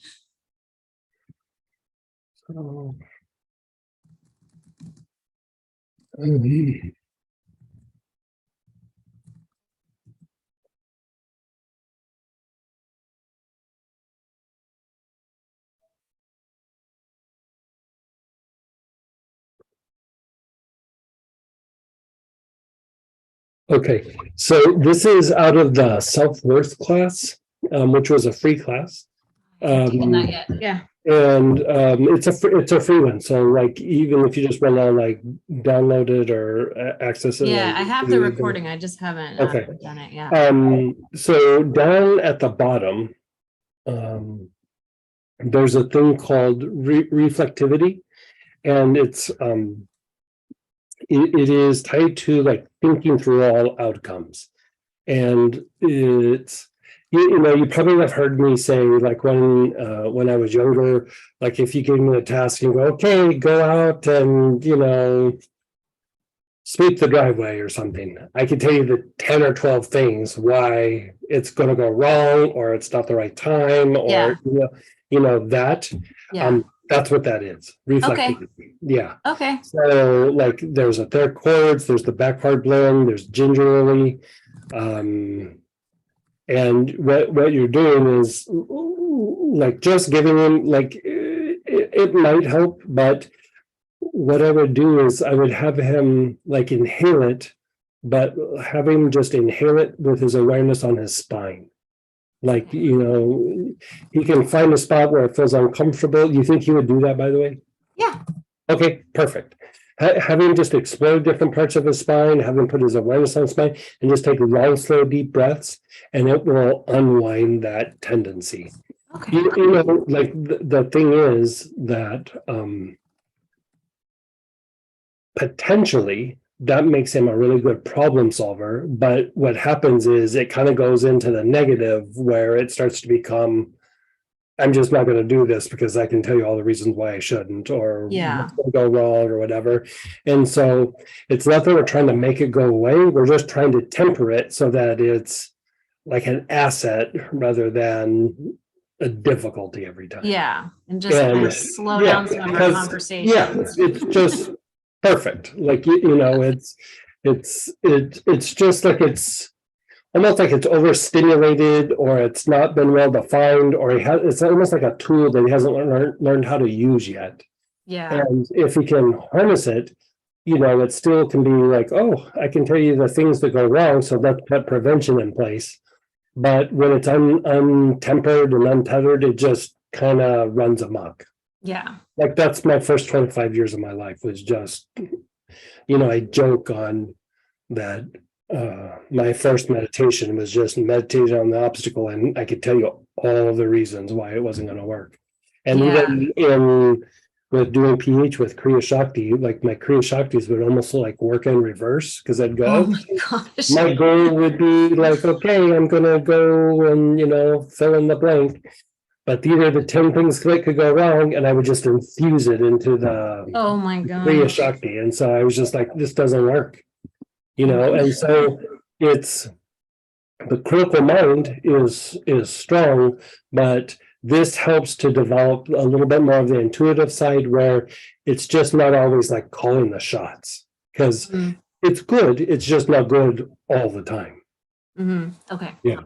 So, okay, so this is out of the self-worth class, which was a free class. Not yet. Yeah. And it's a free one. So like even if you just want to like download it or access it. Yeah, like, I have the recording. I just haven't Okay. done it. Yeah. So down at the bottom, there's a thing called reflectivity, and it is tied to like thinking through all outcomes. And it's, you know, you probably have heard me say, like when I was younger, like if you gave me a task and go, okay, go out and, you know, sweep the driveway or something, I could tell you the 10 or 12 things why it's going to go wrong, or it's not the right time, or, Yeah. you know that. Yeah. That's what that is. Reflectivity. Yeah. Okay. So like there's a third chords, there's the back part blend, there's gingerly. And what you're doing is like just giving them like it might help, but what I would do is I would have him like inhale it, but have him just inhale it with his awareness on his spine. Like, you know, he can find a spot where it feels uncomfortable. You think he would do that, by the way? Yeah. Okay, perfect. Have him just explore different parts of his spine, have him put his awareness on his spine, and just take long, slow, deep breaths, and it will unwind that tendency. Okay. You know, like the thing is that potentially that makes him a really good problem solver, but what happens is it kind of goes into the negative where it starts to become, I'm just not going to do this because I can tell you all the reasons why I shouldn't, or Yeah. what's gonna go wrong or whatever. And so it's not that we're trying to make it go away. We're just trying to temper it so that it's like an asset rather than a difficulty every time. Yeah. And just kind of slow down some of our because- conversation. Yeah, it's just perfect. Like, you know, it's just like it's almost like it's overstimulated, or it's not been well defined, or it's almost like a tool that he hasn't learned how to use yet. Yeah. And if he can harness it, you know, it still can be like, oh, I can tell you the things that go wrong, so let's put prevention in place. But when it's untempered and untethered, it just kind of runs amok. Yeah. Like that's my first 25 years of my life was just, you know, I joke on that. My first meditation was just meditating on the obstacle, and I could tell you all the reasons why it wasn't going to work. And even with doing PH with Kriya Shakti, like my Kriya Shaktis would almost like work in reverse, because I'd go, Oh my gosh. my goal would be like, okay, I'm gonna go and, you know, fill in the blank. But either the 10 things that could go wrong, and I would just infuse it into the Oh my Kriya gosh. Shakti. And so I was just like, this doesn't work. You know, and so it's the critical mind is strong, but this helps to develop a little bit more of the intuitive side, where it's just not always like calling the shots, because it's good, it's just not good all the time. Mm-hmm. Okay. Yeah.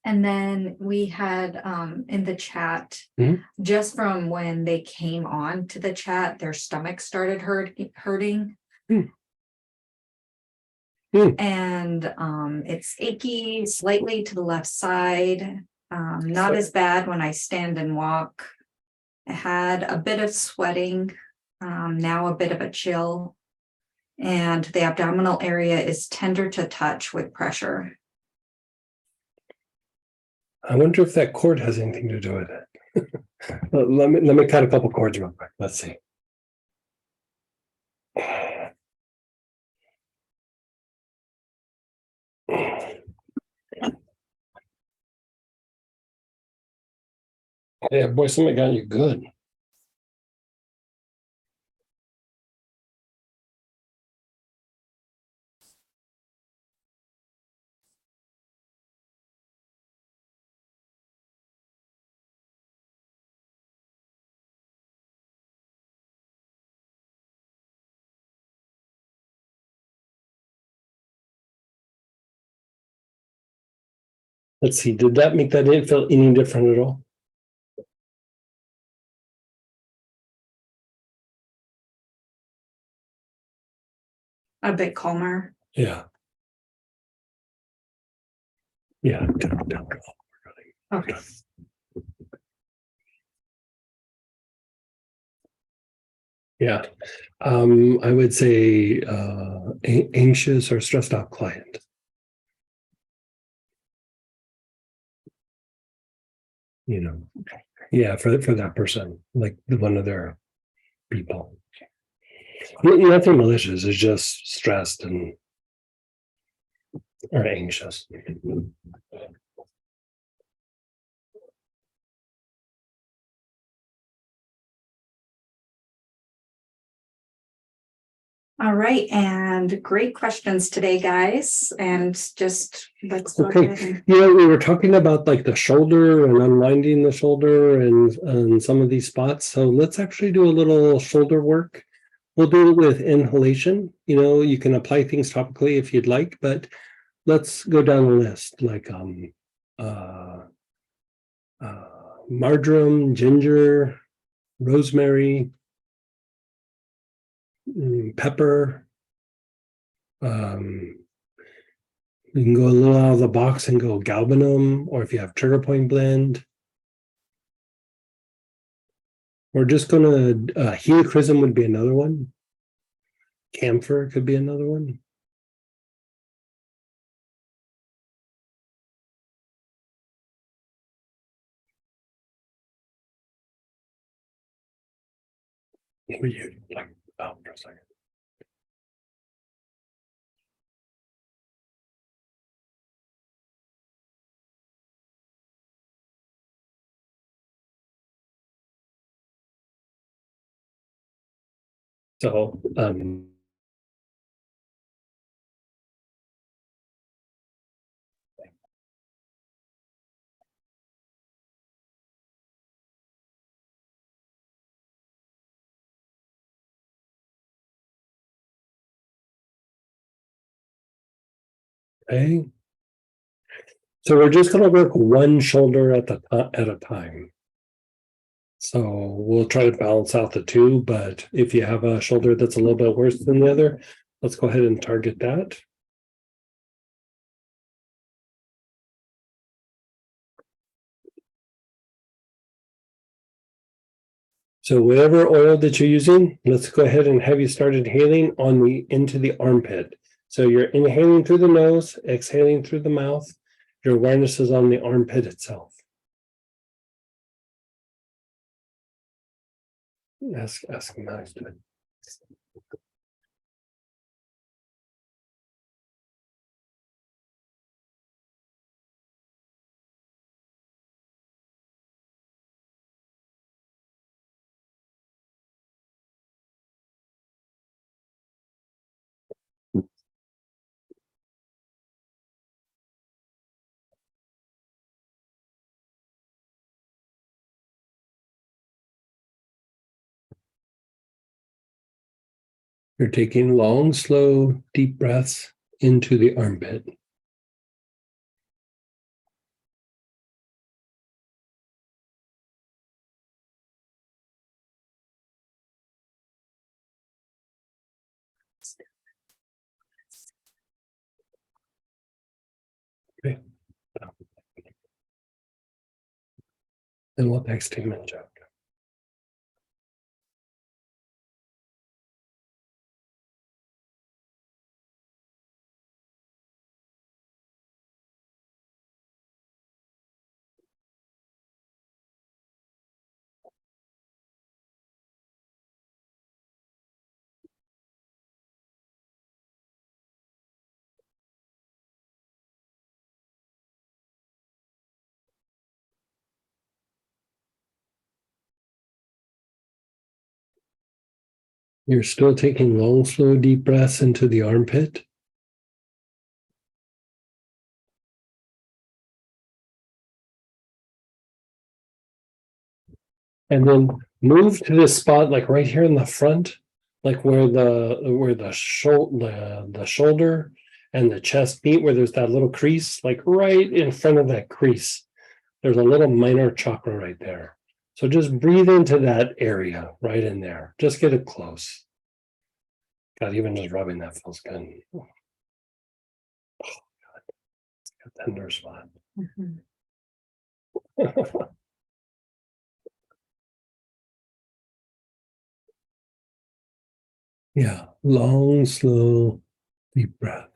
And then we had in the chat, just from when they came on to the chat, their stomach started hurting. And it's achy slightly to the left side. Not as bad when I stand and walk. I had a bit of sweating, now a bit of a chill. And the abdominal area is tender to touch with pressure. I wonder if that chord has anything to do with it. Let me cut a couple chords real quick. Let's see. Yeah, boy, somebody got you good. Let's see, did that make that feel any different at all? A bit calmer. Yeah. Yeah. Okay. Yeah. I would say anxious or stressed out client. You know, yeah, for that person, like one of their people. Nothing malicious, it's just stressed and or anxious. All right, and great questions today, guys. And just let's go Okay, ahead and you know, we were talking about like the shoulder and unwinding the shoulder and some of these spots. So let's actually do a little shoulder work. We'll do it with inhalation. You know, you can apply things topically if you'd like, but let's go down the list like marjoram, ginger, rosemary, pepper. You can go a little out of the box and go galbanum, or if you have trigger point blend. We're just gonna helichrysum would be another one. Camphor could be another one. What you like? Oh, for a second. So okay. So we're just gonna work one shoulder at a time. So we'll try to balance out the two, but if you have a shoulder that's a little bit worse than the other, let's go ahead and target that. So whatever oil that you're using, let's go ahead and have you start inhaling on the into the armpit. So you're inhaling through the nose, exhaling through the mouth. Your awareness is on the armpit itself. Ask him how he's doing. You're taking long, slow, deep breaths into the armpit. Okay. And we'll next minutes out. You're still taking long, slow, deep breaths into the armpit. And then move to this spot, like right here in the front, like where the shoulder and the chest meet, where there's that little crease, like right in front of that crease. There's a little minor chakra right there. So just breathe into that area right in there. Just get it close. God, even just rubbing that feels good. Oh, God. It's a tender spot. Yeah, long, slow, deep breath.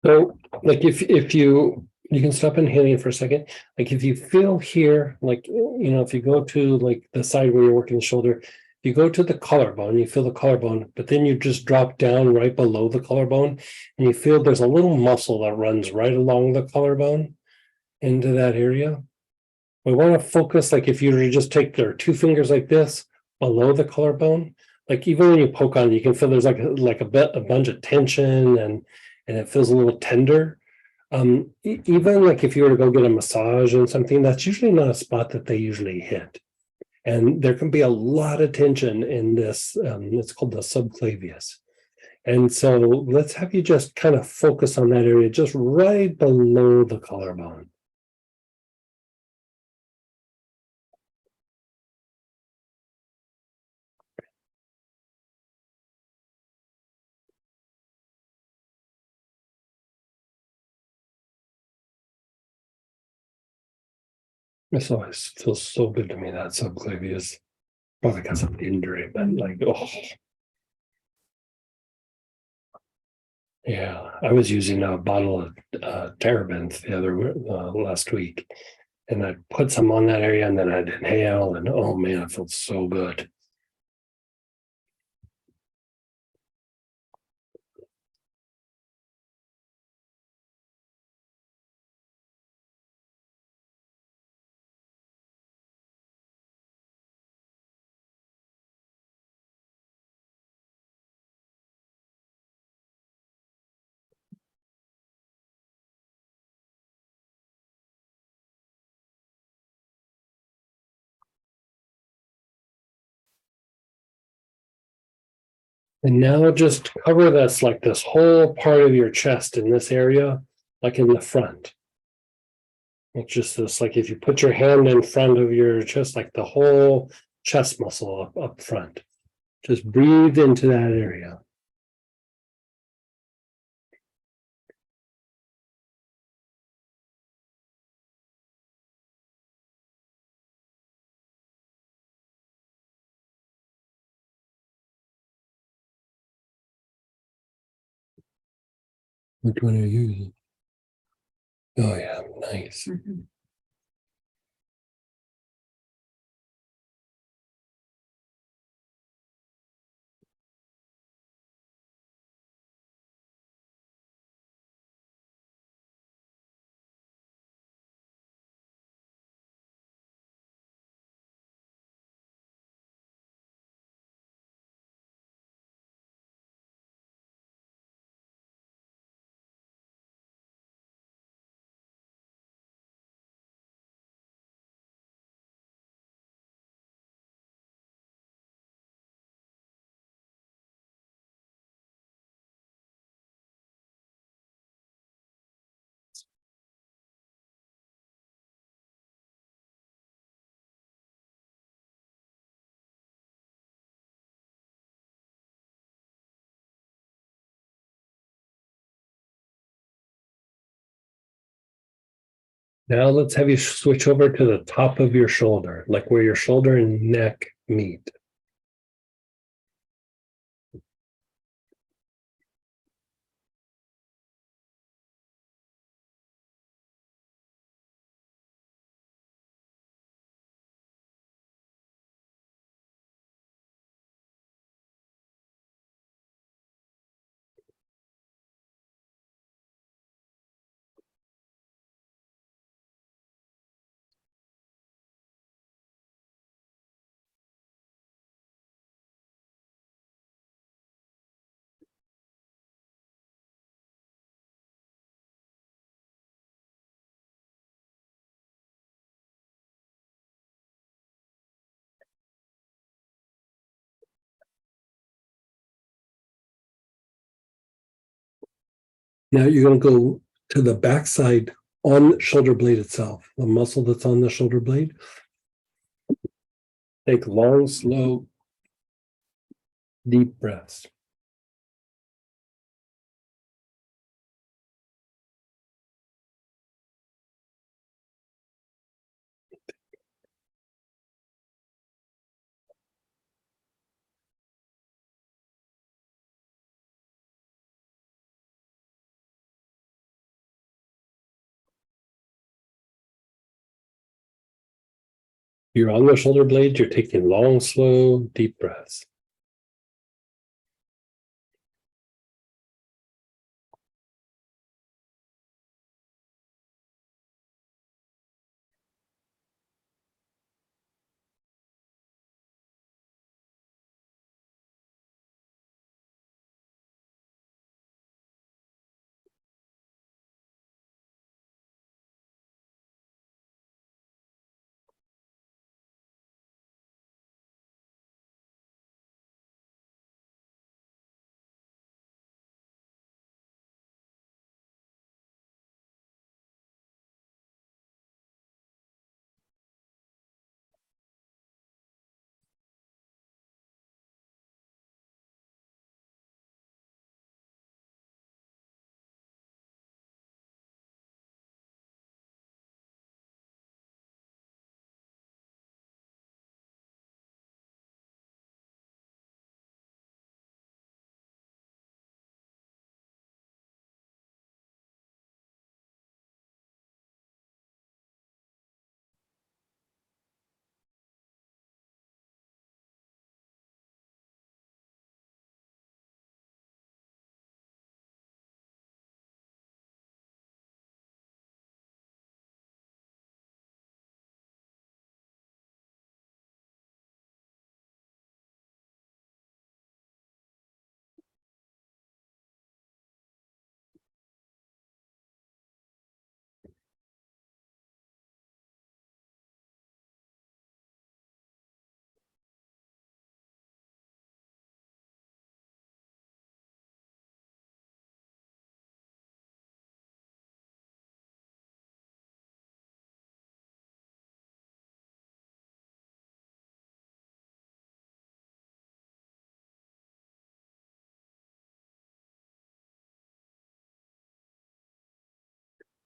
So, like, if you can stop inhaling for a second. Like, if you feel here, like, if you go to like the side where you're working the shoulder, you go to the collarbone, you feel the collarbone, but then you just drop down right below the collarbone, and you feel there's a little muscle that runs right along the collarbone into that area. We want to focus, like, if you were to just take their two fingers like this below the collarbone, like even when you poke on it, you can feel there's like a bunch of tension and it feels a little tender. Even like if you were to go get a massage and something, that's usually not a spot that they usually hit. And there can be a lot of tension in this. It's called the subclavius. And so let's have you just kind of focus on that area, just right below the collarbone. This always feels so good to me, that subclavius. Probably because of injury, but like, oh. Yeah, I was using a bottle of Terabinth the other last week, and I put some on that area, and then I'd inhale, and oh man, it felt so good. And now just cover this, like this whole part of your chest in this area, like in the front. It's just this, like if you put your hand in front of your chest, like the whole chest muscle up front. Just breathe into that area. Which one are you using? Oh yeah, nice. Now let's have you switch over to the top of your shoulder, like where your shoulder and neck meet. Now you're going to go to the backside on the shoulder blade itself, the muscle that's on the shoulder blade. Take long, slow, deep breaths. You're on the shoulder blade, you're taking long, slow, deep breaths.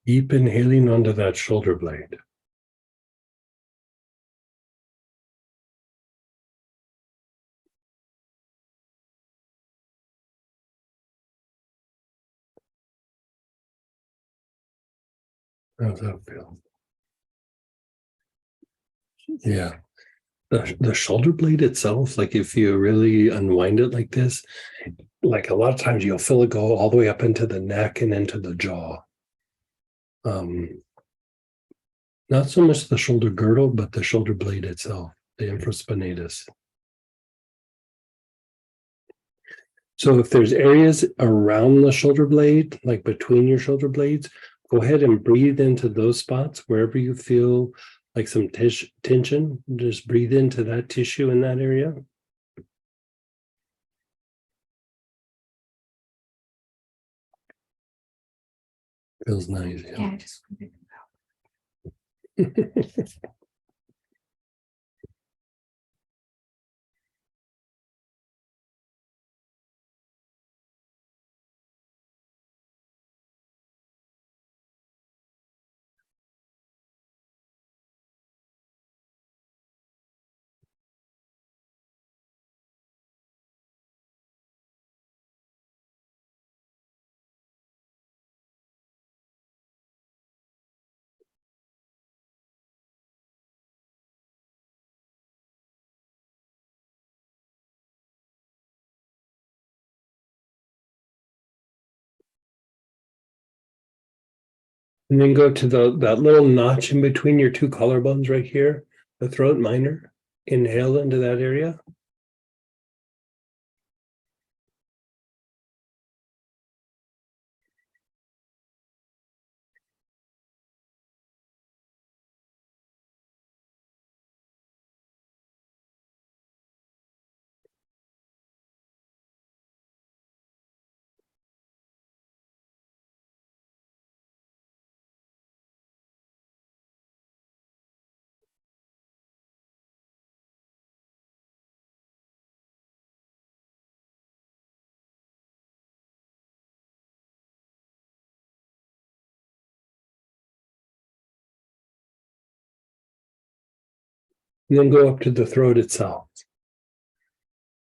Keep inhaling onto that shoulder blade. How's that feel? Yeah. The shoulder blade itself, like if you really unwind it like this, like a lot of times you'll feel it go all the way up into the neck and into the jaw. Not so much the shoulder girdle, but the shoulder blade itself, the infraspinatus. So if there's areas around the shoulder blade, like between your shoulder blades, go ahead and breathe into those spots wherever you feel like some tension. Just breathe into that tissue in that area. Feels nice. Yeah, I just wanted And then go to that little notch in between your two collarbones right here, the throat minor. Inhale into that area. And then go up to the throat itself,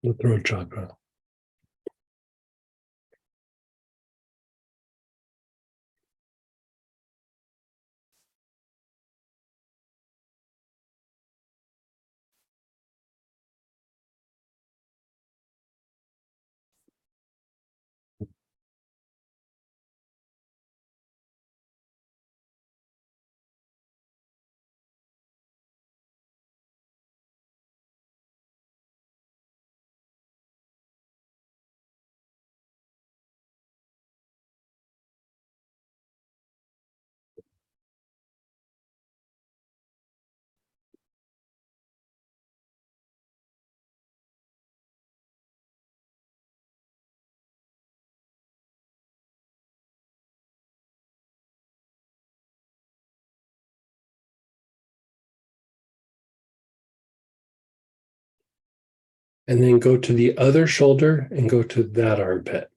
the throat chakra. And then go to the other shoulder and go to that armpit.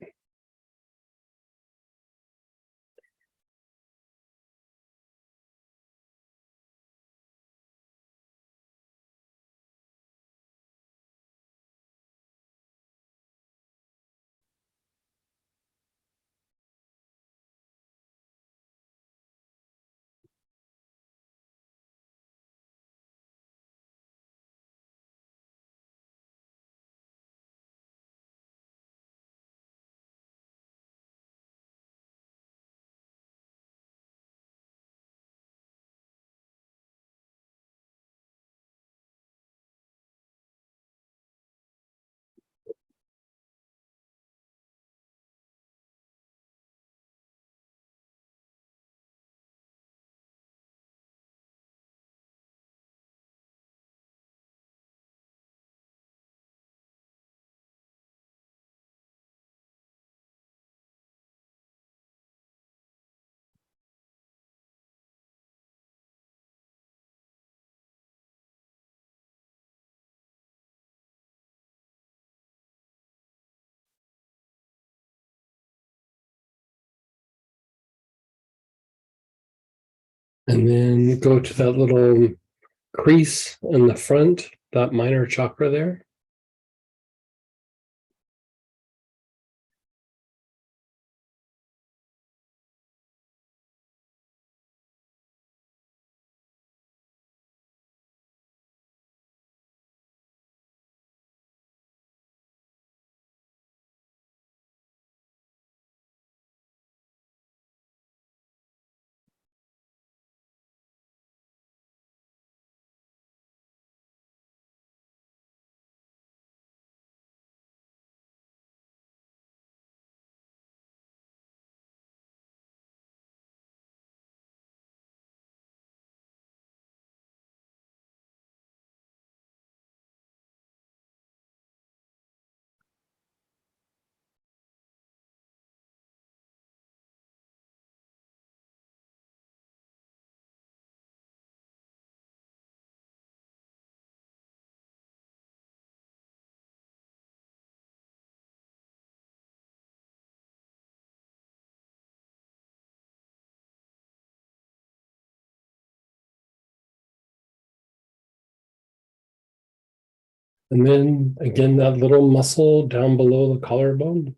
And then go to that little crease in the front, that minor chakra there. And then again, that little muscle down below the collarbone.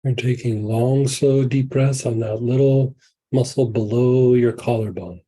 You're taking long, slow, deep breaths on that little muscle below your collarbone.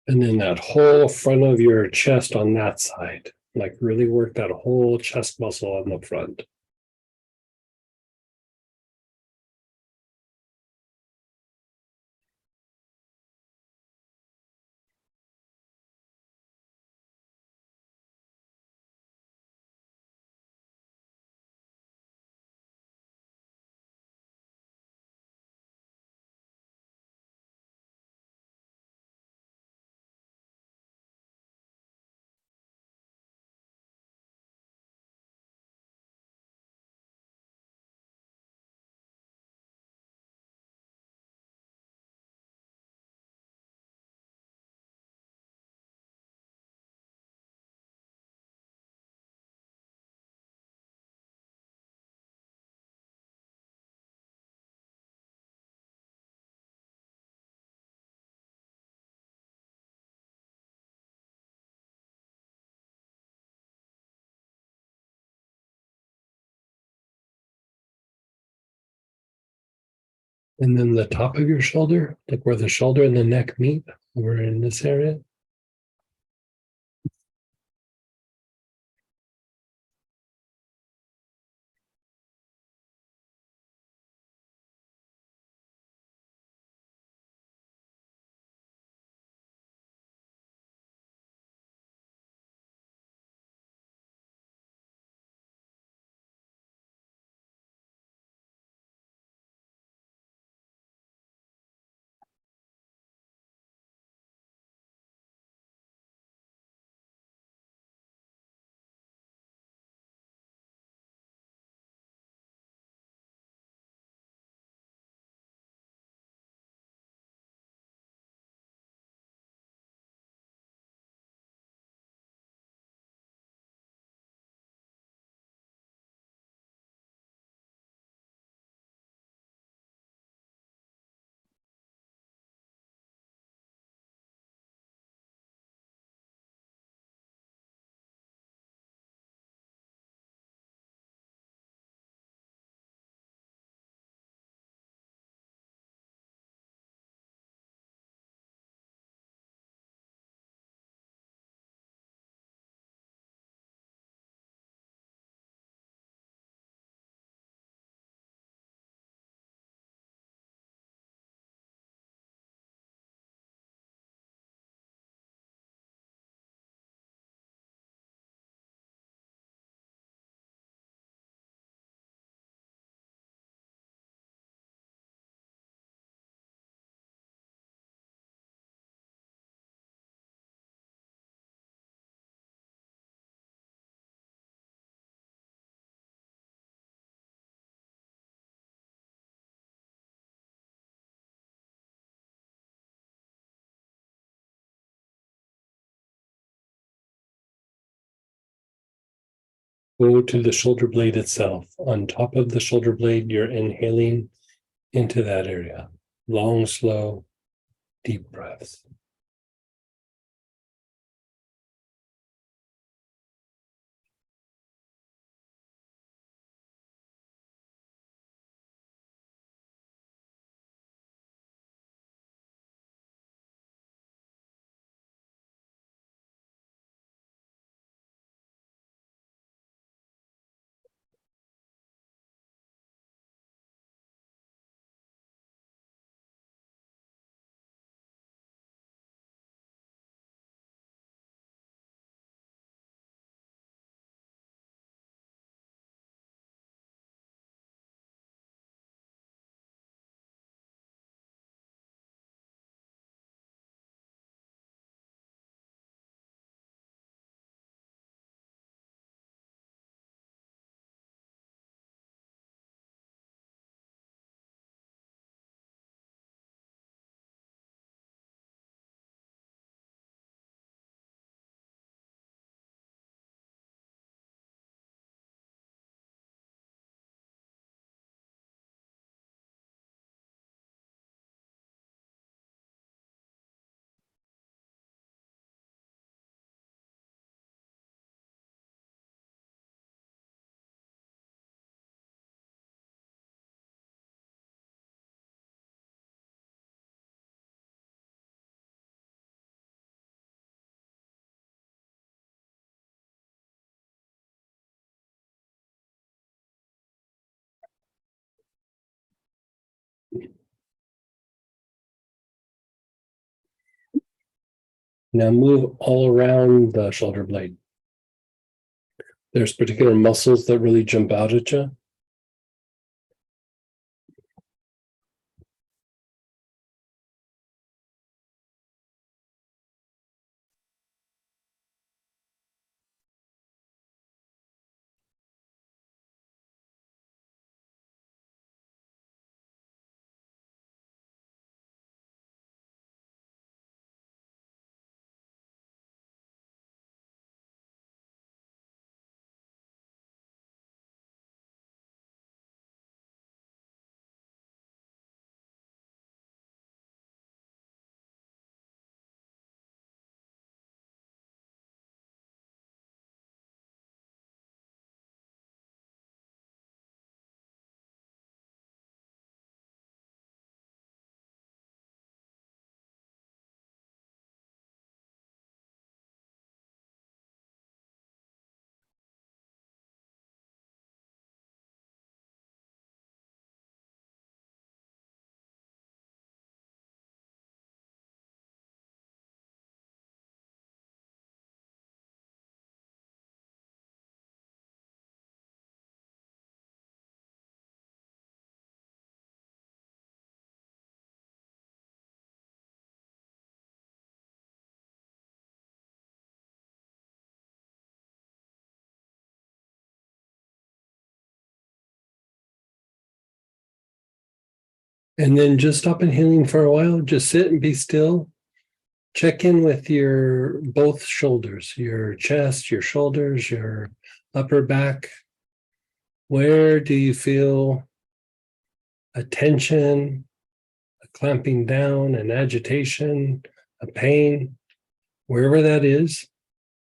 And then that whole front of your chest on that side, like really work that whole chest muscle on the front. And then the top of your shoulder, like where the shoulder and the neck meet, we're in this area. Go to the shoulder blade itself. On top of the shoulder blade, you're inhaling into that area. Long, slow, deep breaths. Now move all around the shoulder blade. There's particular muscles that really jump out at you. And then just stop inhaling for a while. Just sit and be still. Check in with your both shoulders, your chest, your shoulders, your upper back. Where do you feel a tension, a clamping down, an agitation, a pain? Wherever that is,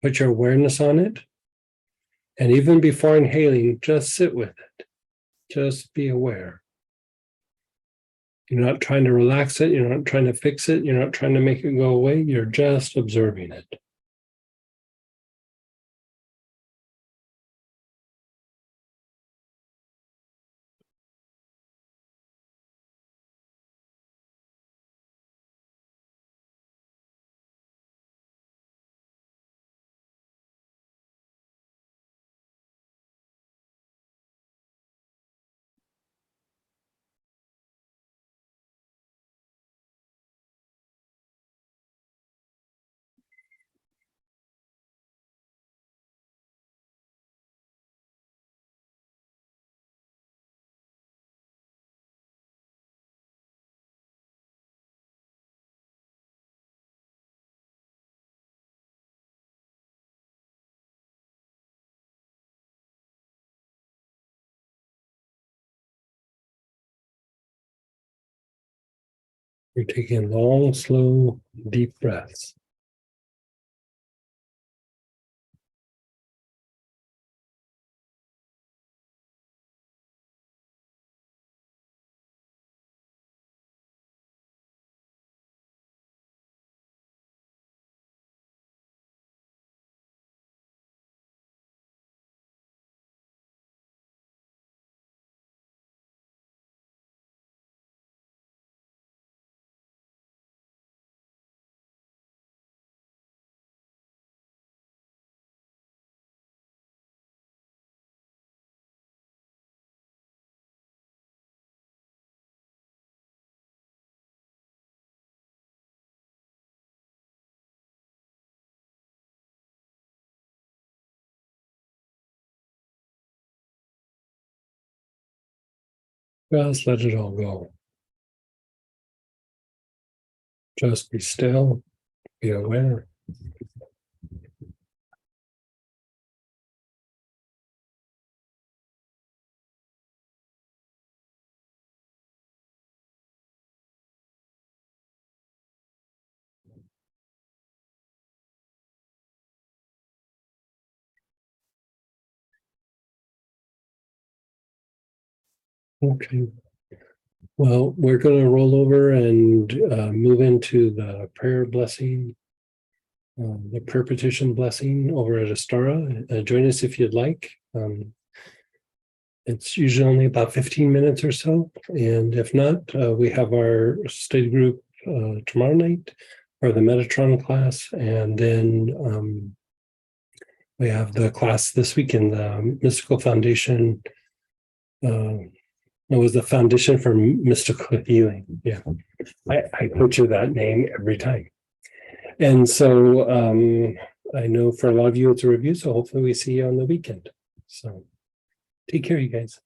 put your awareness on it. And even before inhaling, just sit with it. Just be aware. You're not trying to relax it. You're not trying to fix it. You're not trying to make it go away. You're just observing it. You're taking long, slow, deep breaths. Just let it all go. Just be still, be aware. Okay. Well, we're going to roll over and move into the prayer blessing, the prayer petition blessing over at Astara. Join us if you'd like. It's usually only about 15 minutes or so. And if not, we have our study group tomorrow night. for the Metatron class, and then we have the class this week in the Mystical Foundation. It was the Foundation for Mystical Healing. Yeah, I butcher that name every time. And so I know for a lot of you it's a review, so hopefully we see you on the weekend. So take care, you guys.